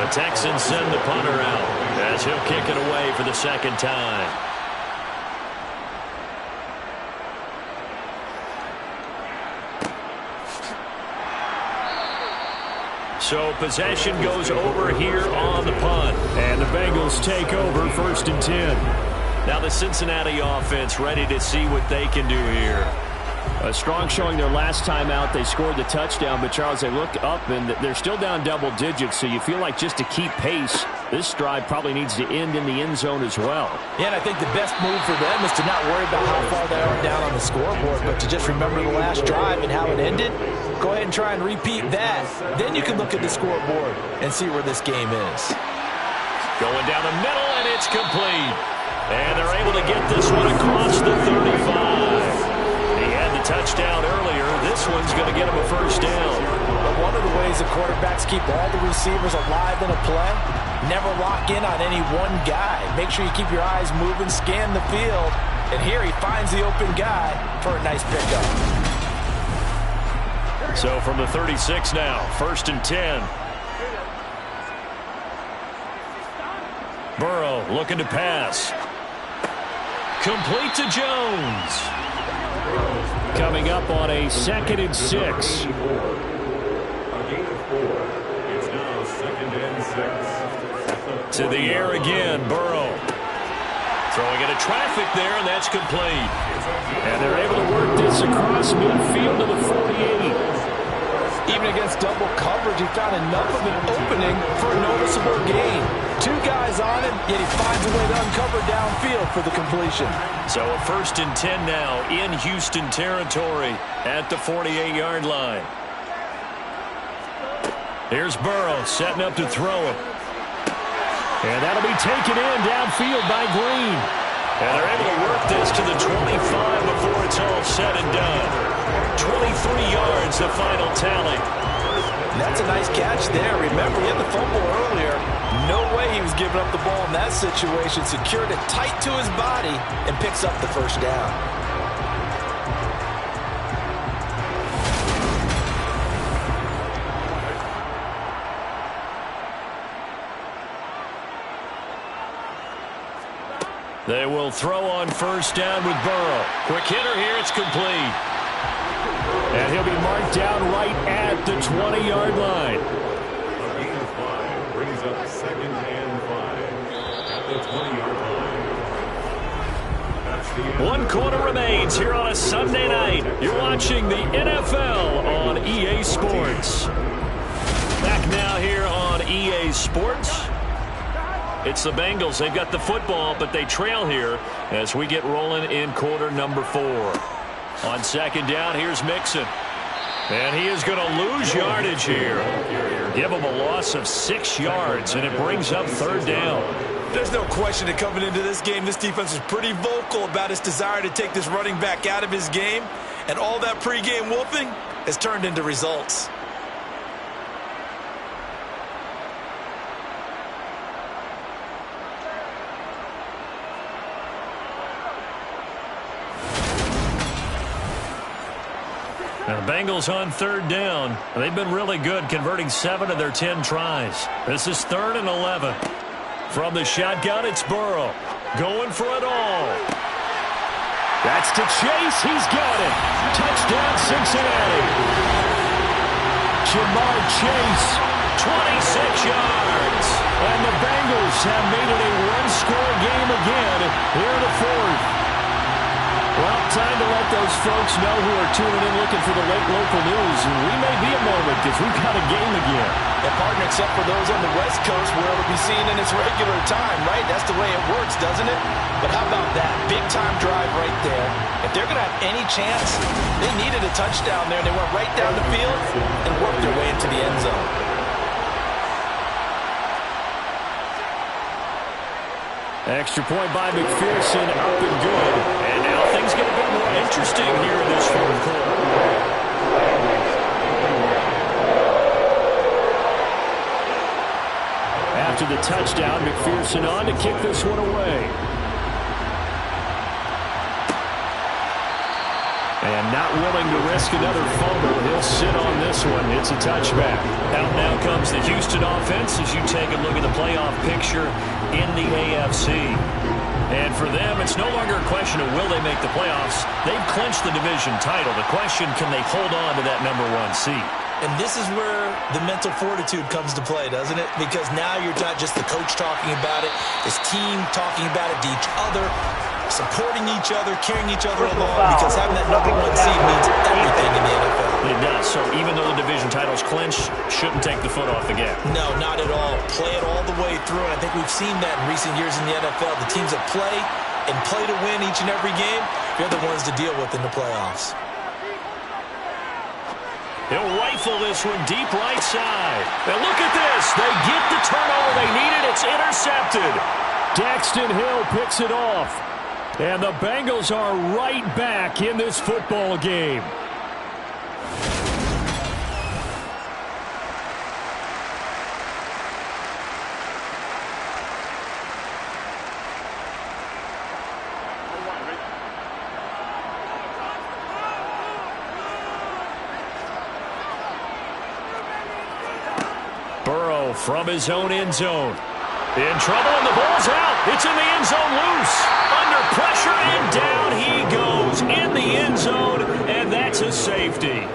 The Texans send the punter out as he'll kick it away for the second time. So possession goes over here on the punt. And the Bengals take over 1st and 10. Now the Cincinnati offense ready to see what they can do here. A strong showing their last time out. They scored the touchdown, but Charles, they look up and they're still down double digits, so you feel like just to keep pace, this drive probably needs to end in the end zone as well. Yeah, and I think the best move for them is to not worry about how far they are down on the scoreboard, but to just remember the last drive and how it ended. Go ahead and try and repeat that. Then you can look at the scoreboard and see where this game is. Going down the middle, and it's complete. And they're able to get this one across the 35. He had the touchdown earlier. This one's going to get him a first down. But one of the ways the quarterbacks keep all the receivers alive in a play, never lock in on any one guy. Make sure you keep your eyes moving, scan the field. And here he finds the open guy for a nice pickup. So from the 36 now, 1st and 10. Burrow looking to pass. Complete to Jones. Coming up on a 2nd and 6. A gain of 4. It's now 2nd and 6. To the air again, Burrow. Throwing into traffic there, and that's complete. And they're able to work this across midfield to the 48. Even against double coverage, he found enough of an opening for a noticeable gain. 2 guys on him, yet he finds a way to uncover downfield for the completion. So a 1st and 10 now in Houston territory at the 48-yard line. Here's Burrow setting up to throw it. And that'll be taken in downfield by Green. And they're able to work this to the 25 before it's all said and done. 23 yards, the final tally. That's a nice catch there. Remember, he had the fumble earlier. No way he was giving up the ball in that situation. Secured it tight to his body and picks up the first down. They will throw on 1st down with Burrow. Quick hitter here, it's complete. And he'll be marked down right at the 20-yard line. A gain of 5 brings up 2nd and 5 at the 20-yard line. That's the end. 1 quarter remains here on a Sunday night. You're watching the NFL on EA Sports. Back now here on EA Sports. It's the Bengals. They've got the football, but they trail here as we get rolling in quarter number 4. On 2nd down, here's Mixon. And he is going to lose yardage here. Give him a loss of 6 yards, and it brings up 3rd down. There's no question that coming into this game, this defense is pretty vocal about its desire to take this running back out of his game. And all that pregame wolfing has turned into results. And the Bengals on 3rd down. They've been really good, converting 7 of their 10 tries. This is 3rd and 11. From the shotgun, it's Burrow. Going for it all. That's to Chase. He's got it. Touchdown, Cincinnati. Jamar Chase. 26 yards. And the Bengals have made it a one-score game again here in the 4th. Well, time to let those folks know who are tuning in looking for the late local news. And we may be a moment because we've got a game again. And partner, except for those on the West Coast where it'll be seen in its regular time, right? That's the way it works, doesn't it? But how about that? Big-time drive right there. If they're going to have any chance, they needed a touchdown there. They went right down the field and worked their way into the end zone. Extra point by McPherson, up and good. And now things get a bit more interesting here in this fourth quarter. After the touchdown, McPherson on to kick this one away. And not willing to risk another fumble. He'll sit on this one. It's a touchback. Out now comes the Houston offense as you take a look at the playoff picture in the AFC. And for them, it's no longer a question of will they make the playoffs. They've clinched the division title. The question, can they hold on to that number 1 seed? And this is where the mental fortitude comes to play, doesn't it? Because now you're not just the coach talking about it, this team talking about it to each other, supporting each other, carrying each other along, because having that number 1 seed means everything in the NFL. It does. So even though the division title's clinched, shouldn't take the foot off the gas. No, not at all. Play it all the way through, and I think we've seen that in recent years in the NFL. The teams that play and play to win each and every game, they're the ones to deal with in the playoffs. He'll rifle this one deep right side. And look at this. They get the turnover they needed. It's intercepted. Daxton Hill picks it off. And the Bengals are right back in this football game. Burrow from his own end zone. In trouble, and the ball's out. It's in the end zone loose. Under pressure, and down he goes in the end zone, and that's a safety.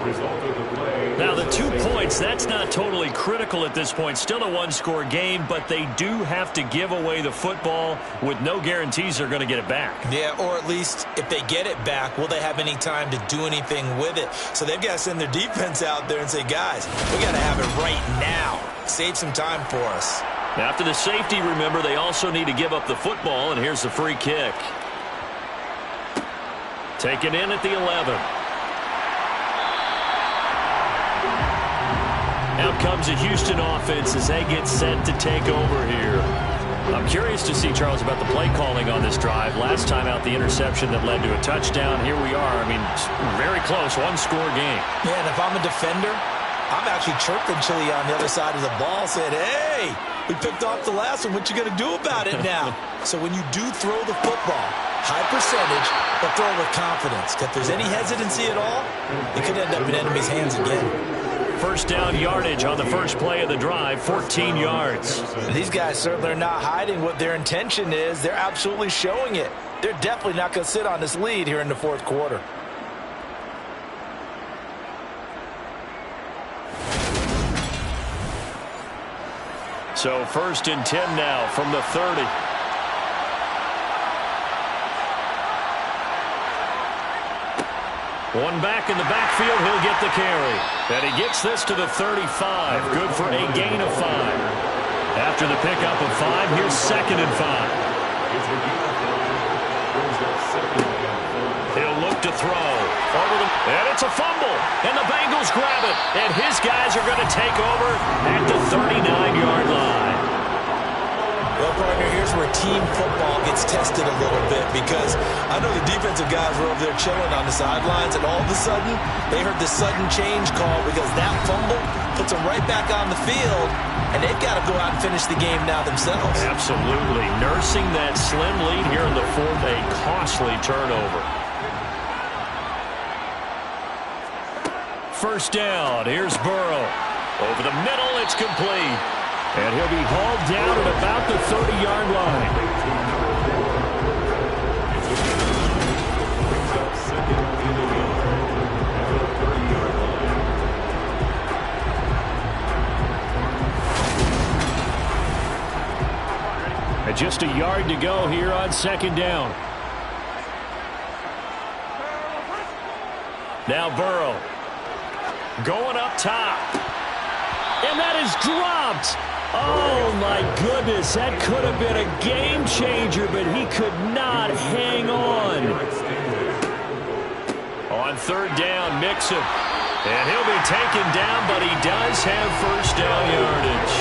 Now, the 2 points, that's not totally critical at this point. Still a one-score game, but they do have to give away the football with no guarantees they're going to get it back. Yeah, or at least if they get it back, will they have any time to do anything with it? So they've got to send their defense out there and say, guys, we got to have it right now. Save some time for us. After the safety, remember, they also need to give up the football, and here's the free kick. Taken in at the 11. Out comes a Houston offense as they get set to take over here. I'm curious to see, Charles, about the play calling on this drive. Last time out, the interception that led to a touchdown. Here we are. I mean, very close, one-score game. Yeah, and if I'm a defender, I'm actually chirping Chili on the other side of the ball, saying, hey, we picked off the last one. What you going to do about it now? So when you do throw the football, high percentage, but throw it with confidence. If there's any hesitancy at all, it could end up in enemy's hands again. First down yardage on the first play of the drive, 14 yards. These guys certainly are not hiding what their intention is. They're absolutely showing it. They're definitely not going to sit on this lead here in the fourth quarter. So 1st and 10 now from the 30. One back in the backfield, he'll get the carry. And he gets this to the 35. Good for a gain of 5. After the pickup of 5, here's 2nd and 5. He'll look to throw. And it's a fumble. And the Bengals grab it. And his guys are going to take over at the 39-yard line. Well, partner, here's where team football gets tested a little bit, because I know the defensive guys were over there chilling on the sidelines, and all of a sudden, they heard the sudden change call because that fumble puts them right back on the field, and they've got to go out and finish the game now themselves. Absolutely. Nursing that slim lead here in the fourth, a costly turnover. First down. Here's Burrow. Over the middle, it's complete. And he'll be hauled down at about the 30-yard line. And just a yard to go here on 2nd down. Now Burrow. Going up top. And that is dropped. Oh, my goodness. That could have been a game changer, but he could not hang on. On 3rd down, Mixon. And he'll be taken down, but he does have first down yardage.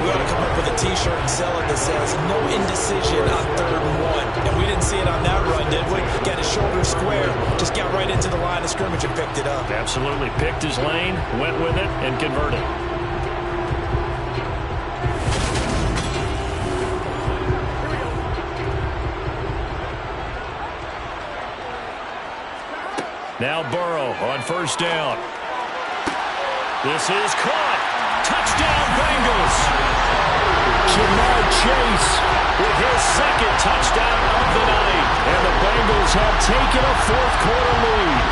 we ought to come up with a T-shirt and sell it that says, no indecision on 3rd and 1. And we didn't see it on that run, did we? Got his shoulder square, just got right into the line of scrimmage and picked it up. Absolutely. Picked his lane, went with it, and converted. Now Burrow on 1st down. This is caught. Touchdown, Bengals. Jamar Chase With his 2nd touchdown of the night. and the Bengals have taken a 4th quarter lead.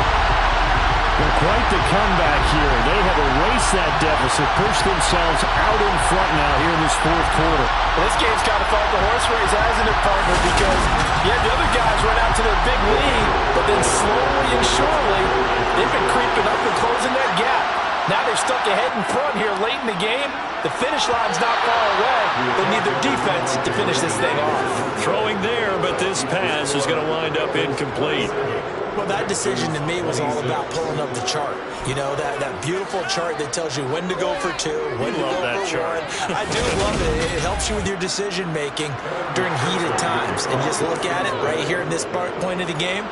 Well, quite the comeback here. They have erased that deficit, pushed themselves out in front now here in this 4th quarter. Well, this game's kind of felt like a horse race, hasn't it, partner? Because, yeah, the other guys run out to their big lead, but then slowly and surely, they've been creeping up and closing that gap. Now they're stuck ahead in front here late in the game. The finish line's not far away. They need their defense to finish this thing off. Throwing there, but this pass is going to wind up incomplete. Well, that decision to me was all about pulling up the chart. You know, that beautiful chart that tells you when to go for 2, when to go for 1. I do love it. It helps you with your decision-making during heated times. And just look at it right here in this point of the game.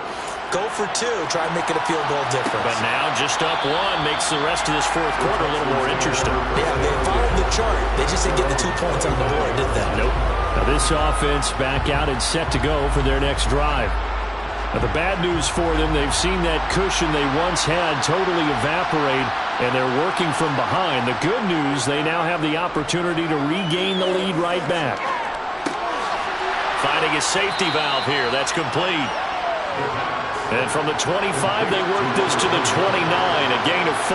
Go for 2. Try and make it a field goal difference. But now just up 1 makes the rest of this 4th quarter a little more interesting. Yeah, they followed the chart. They just didn't get the 2 points on the board, did they? Nope. Now this offense back out and set to go for their next drive. Now the bad news for them, they've seen that cushion they once had totally evaporate, and they're working from behind. The good news, they now have the opportunity to regain the lead right back. Finding a safety valve here. That's complete. And from the 25, they work this to the 29, a gain of 4.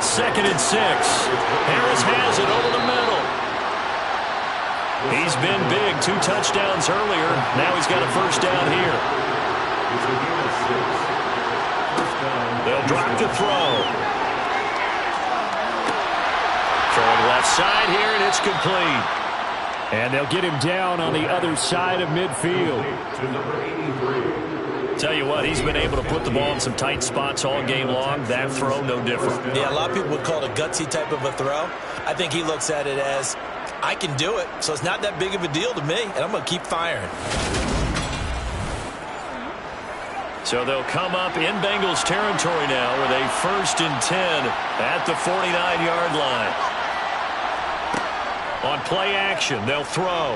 2nd and 6. Harris has it over the middle. He's been big. 2 touchdowns earlier. Now he's got a 1st down here. They'll drop to throw. Throwing left side here, and it's complete. And they'll get him down on the other side of midfield. Tell you what, he's been able to put the ball in some tight spots all game long. That throw, no different. Yeah, a lot of people would call it a gutsy type of a throw. I think he looks at it as, I can do it, so it's not that big of a deal to me, and I'm going to keep firing. So they'll come up in Bengals territory now with a 1st and 10 at the 49-yard line. On play action, they'll throw.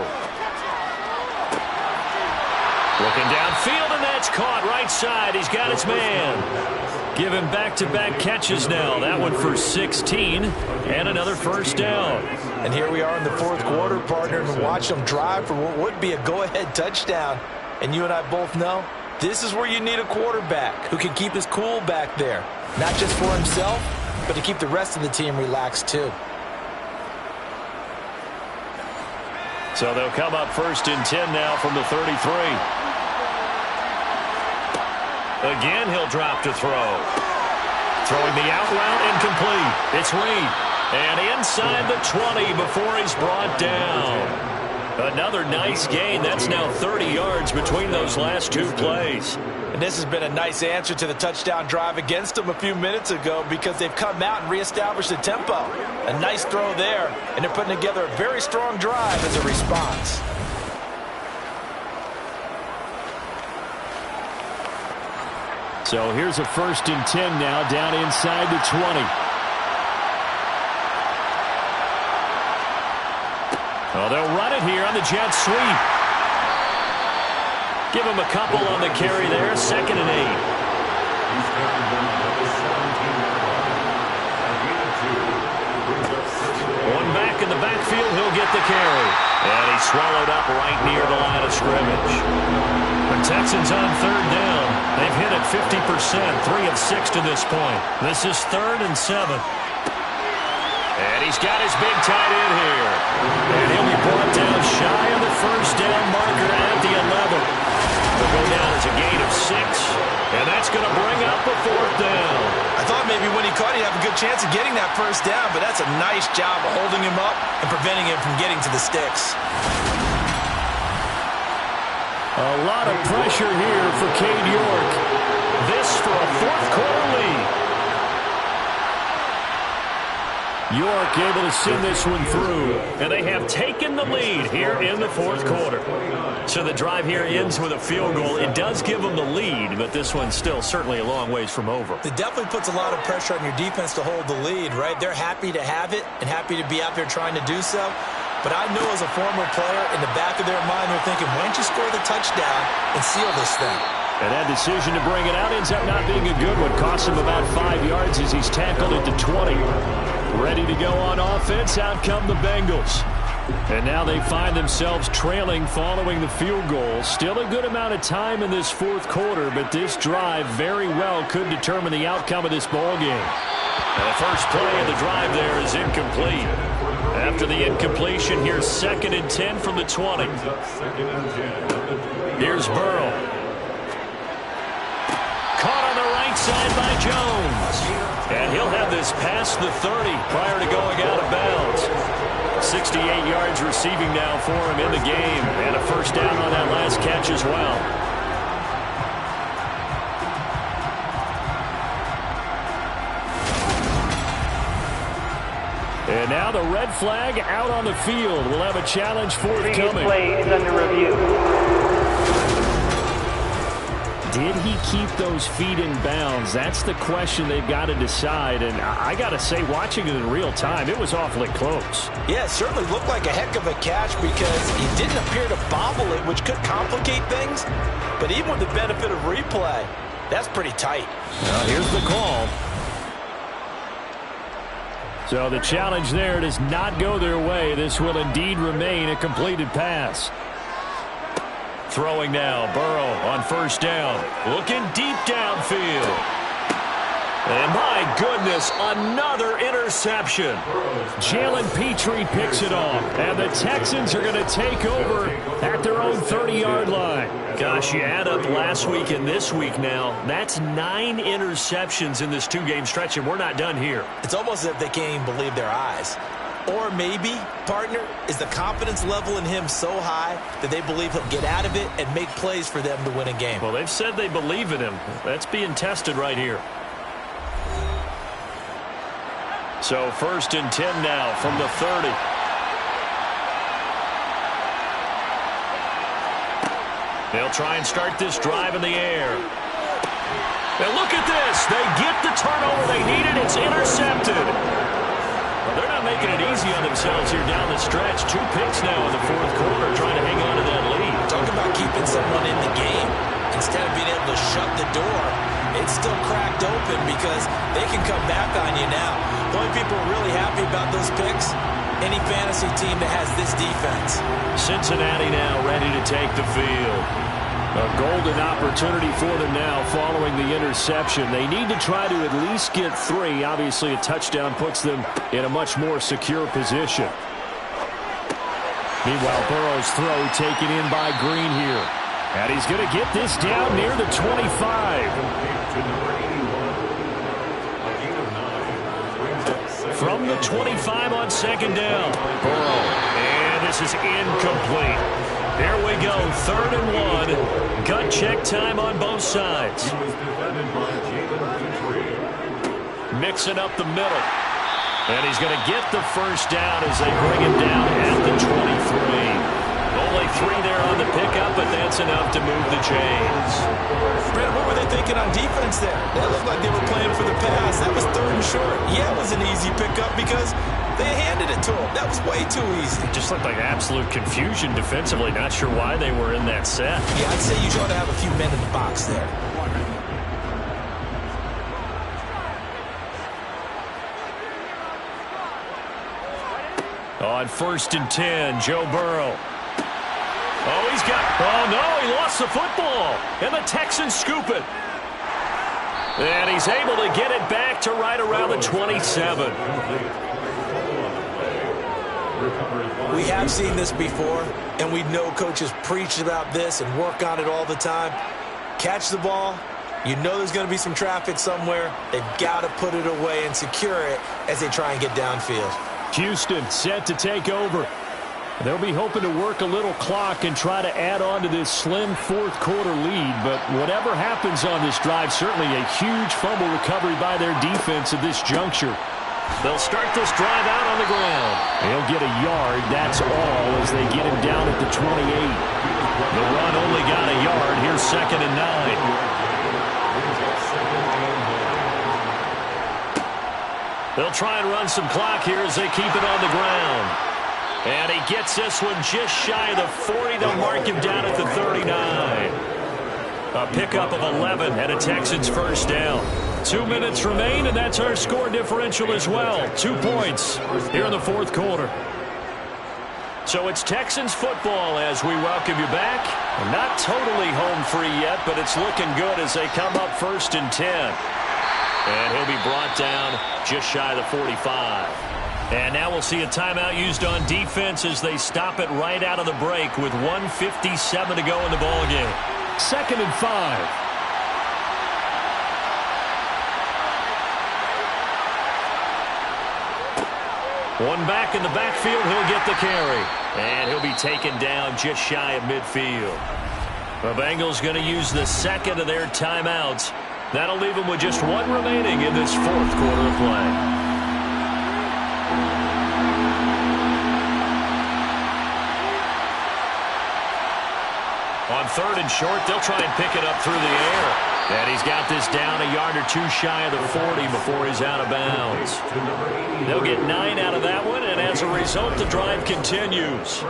Looking downfield, and that's caught right side. He's got his man. Give him back-to-back catches now. That one for 16 and another 1st down. And here we are in the 4th quarter, partner, and watch them drive for what would be a go-ahead touchdown. And you and I both know this is where you need a quarterback who can keep his cool back there. Not just for himself, but to keep the rest of the team relaxed too. So they'll come up 1st and 10 now from the 33. Again, he'll drop to throw. Throwing the out route incomplete. It's Reed. And inside the 20 before he's brought down. Another nice gain. That's now 30 yards between those last 2 plays. And this has been a nice answer to the touchdown drive against them a few minutes ago because they've come out and reestablished the tempo. A nice throw there, and they're putting together a very strong drive as a response. So here's a 1st and 10 now down inside the 20. Oh, they'll run it here on the jet sweep. Give him a couple on the carry there. 2nd and 8. One back in the backfield. He'll get the carry. And he's swallowed up right near the line of scrimmage. The Texans on 3rd down. They've hit it 50%, 3 of 6 to this point. This is 3rd and 7. And he's got his big tight end here. And he'll be brought down shy of the 1st down marker at the 11. They'll go down as a gain of 6. And that's going to bring up a 4th down. I thought maybe when he caught, he'd have a good chance of getting that 1st down, but that's a nice job of holding him up and preventing him from getting to the sticks. A lot of pressure here for Cade York. This for a 4th quarter lead. York able to send this one through, and they have taken the lead here in the fourth quarter. So the drive here ends with a field goal. It does give them the lead, but this one's still certainly a long ways from over. It definitely puts a lot of pressure on your defense to hold the lead, right? They're happy to have it and happy to be out there trying to do so. But I know as a former player, in the back of their mind, they're thinking, why don't you score the touchdown and seal this thing? And that decision to bring it out ends up not being a good one. Costs him about 5 yards as he's tackled at the 20. Ready to go on offense. Out come the Bengals. And now they find themselves trailing following the field goal. Still a good amount of time in this fourth quarter, but this drive very well could determine the outcome of this ball game. And the first play of the drive there is incomplete. After the incompletion, here's 2nd and 10 from the 20. Here's Burrow. Caught on the right side by Jones. And he'll have this past the 30 prior to going out of bounds. 68 yards receiving now for him in the game. And a first down on that last catch as well. And now the red flag out on the field. We'll have a challenge forthcoming. Play is under review. Did he keep those feet in bounds? That's the question they've got to decide. And I got to say, watching it in real time, it was awfully close. Yeah, it certainly looked like a heck of a catch because he didn't appear to bobble it, which could complicate things. But even with the benefit of replay, that's pretty tight. Well, here's the call. So the challenge there does not go their way. This will indeed remain a completed pass. Throwing now, Burrow on first down. Looking deep downfield. And my goodness, another interception. Jalen Petrie picks it off. And the Texans are going to take over at their own 30-yard line. Gosh, you add up last week and this week now. That's 9 interceptions in this 2-game stretch, and we're not done here. It's almost as if they can't even believe their eyes. Or maybe, partner, is the confidence level in him so high that they believe he'll get out of it and make plays for them to win a game. Well, they've said they believe in him. That's being tested right here. So 1st and 10 now from the 30. They'll try and start this drive in the air. And look at this. They get the turnover they needed. It's intercepted. They're not making it easy on themselves here down the stretch. 2 picks now in the fourth quarter trying to hang on to that lead. Talk about keeping someone in the game. Instead of being able to shut the door, it's still cracked open because they can come back on you now. The only people who are really happy about those picks, any fantasy team that has this defense. Cincinnati now ready to take the field. A golden opportunity for them now following the interception. They need to try to at least get 3. Obviously, a touchdown puts them in a much more secure position. Meanwhile, Burrow's throw taken in by Green here. And he's going to get this down near the 25. From the 25 on 2nd down. Burrow. And this is incomplete. There we go, 3rd and 1. Gut check time on both sides. Mixing up the middle. And he's going to get the first down as they bring him down at the 23. Only 3 there on the pickup, but that's enough to move the chains. Brent, what were they thinking on defense there? They looked like they were playing for the pass. That was 3rd and short. Yeah, it was an easy pickup because they handed it to him. That was way too easy. It just looked like absolute confusion defensively. Not sure why they were in that set. Yeah, I'd say you ought to have a few men in the box there. On 1st and 10, Joe Burrow. Oh, he's got... Oh, no, he lost the football. And the Texans scoop it. And he's able to get it back to right around the 27. We have seen this before, and we know coaches preach about this and work on it all the time. Catch the ball. You know there's going to be some traffic somewhere. They've got to put it away and secure it as they try and get downfield. Houston set to take over. They'll be hoping to work a little clock and try to add on to this slim fourth quarter lead. But whatever happens on this drive, certainly a huge fumble recovery by their defense at this juncture. They'll start this drive out on the ground. He'll get a yard, that's all, as they get him down at the 28. The run only got a yard. Here's 2nd and 9. They'll try and run some clock here as they keep it on the ground. And he gets this one just shy of the 40. They'll mark him down at the 39. A pickup of 11 and a Texans first down. 2 minutes remain, and that's our score differential as well. 2 points here in the fourth quarter. So it's Texans football as we welcome you back. Not totally home free yet, but it's looking good as they come up 1st and 10. And he'll be brought down just shy of the 45. And now we'll see a timeout used on defense as they stop it right out of the break with 1:57 to go in the ballgame. 2nd and 5. One back in the backfield, he'll get the carry. And he'll be taken down just shy of midfield. The Bengals going to use the 2nd of their timeouts. That'll leave them with just 1 remaining in this fourth quarter of play. On 3rd and short, they'll try and pick it up through the air. And he's got this down a yard or 2 shy of the 40 before he's out of bounds. They'll get 9 out of that one, and as a result, the drive continues.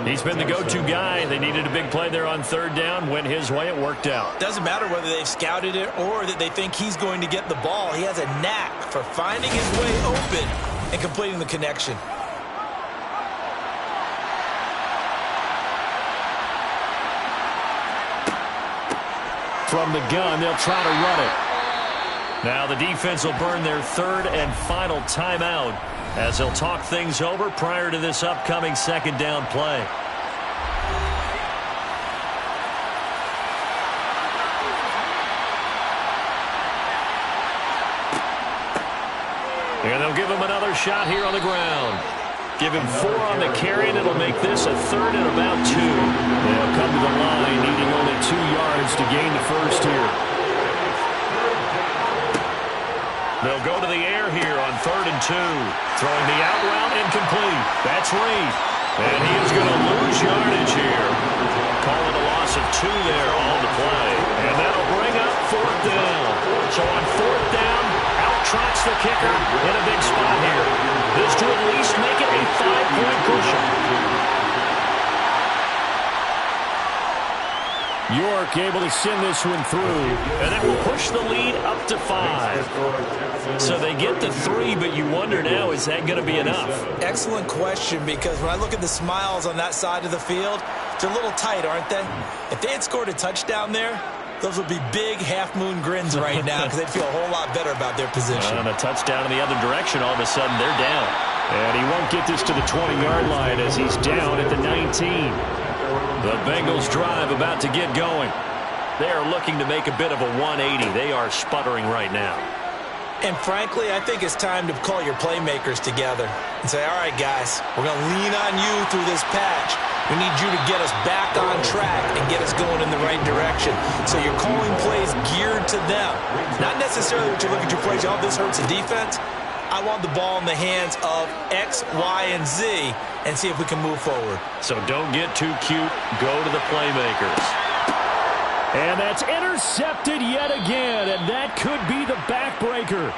He's been the go-to guy. They needed a big play there on 3rd down. Went his way, it worked out. Doesn't matter whether they've scouted it or that they think he's going to get the ball. He has a knack for finding his way open and completing the connection. From the gun, they'll try to run it. Now the defense will burn their 3rd and final timeout as they'll talk things over prior to this upcoming 2nd down play. And they'll give him another shot here on the ground. Give him 4 on the carry, and it'll make this a 3rd and about 2. They'll come to the line, needing only 2 yards to gain the first here. They'll go to the air here on 3rd and 2. Throwing the out route incomplete. That's Reed. And he is going to lose yardage here. Call it a loss of 2 there on the play. And that'll bring up 4th down. So on 4th down, out-trots the kicker in a big spot here. This to at least make it a 5-point cushion. York able to send this one through. And that will push the lead up to 5. So they get the 3, but you wonder now, is that going to be enough? Excellent question, because when I look at the smiles on that side of the field, they're a little tight, aren't they? If they had scored a touchdown there, those would be big half-moon grins right now because they'd feel a whole lot better about their position. And a touchdown in the other direction, all of a sudden they're down. And he won't get this to the 20-yard line as he's down at the 19. The Bengals drive about to get going. They are looking to make a bit of a 180. They are sputtering right now. And frankly, I think it's time to call your playmakers together and say, all right, guys, we're going to lean on you through this patch. We need you to get us back on track and get us going in the right direction. So you're calling plays geared to them. Not necessarily what you look at your plays, oh, this hurts the defense. I want the ball in the hands of X, Y, and Z and see if we can move forward. So don't get too cute. Go to the playmakers. And that's intercepted yet again, and that could be the backbreaker.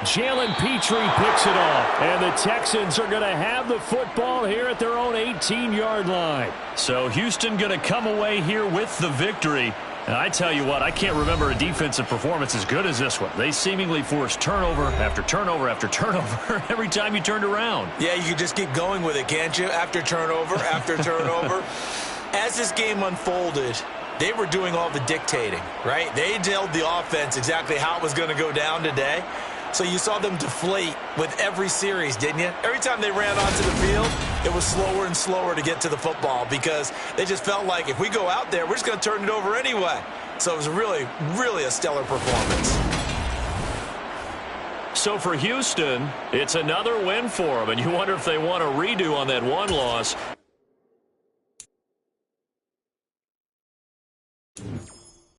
Jalen Petrie picks it off, and the Texans are going to have the football here at their own 18-yard line. So Houston going to come away here with the victory. And I tell you what, I can't remember a defensive performance as good as this one. They seemingly forced turnover after turnover after turnover every time you turned around. Yeah, you can just keep going with it, can't you? After turnover, after turnover. As this game unfolded, they were doing all the dictating, right? They told the offense exactly how it was going to go down today. So you saw them deflate with every series, didn't you? Every time they ran onto the field, it was slower and slower to get to the football because they just felt like if we go out there, we're just going to turn it over anyway. So it was really, really a stellar performance. So for Houston, it's another win for them, and you wonder if they want a redo on that one loss.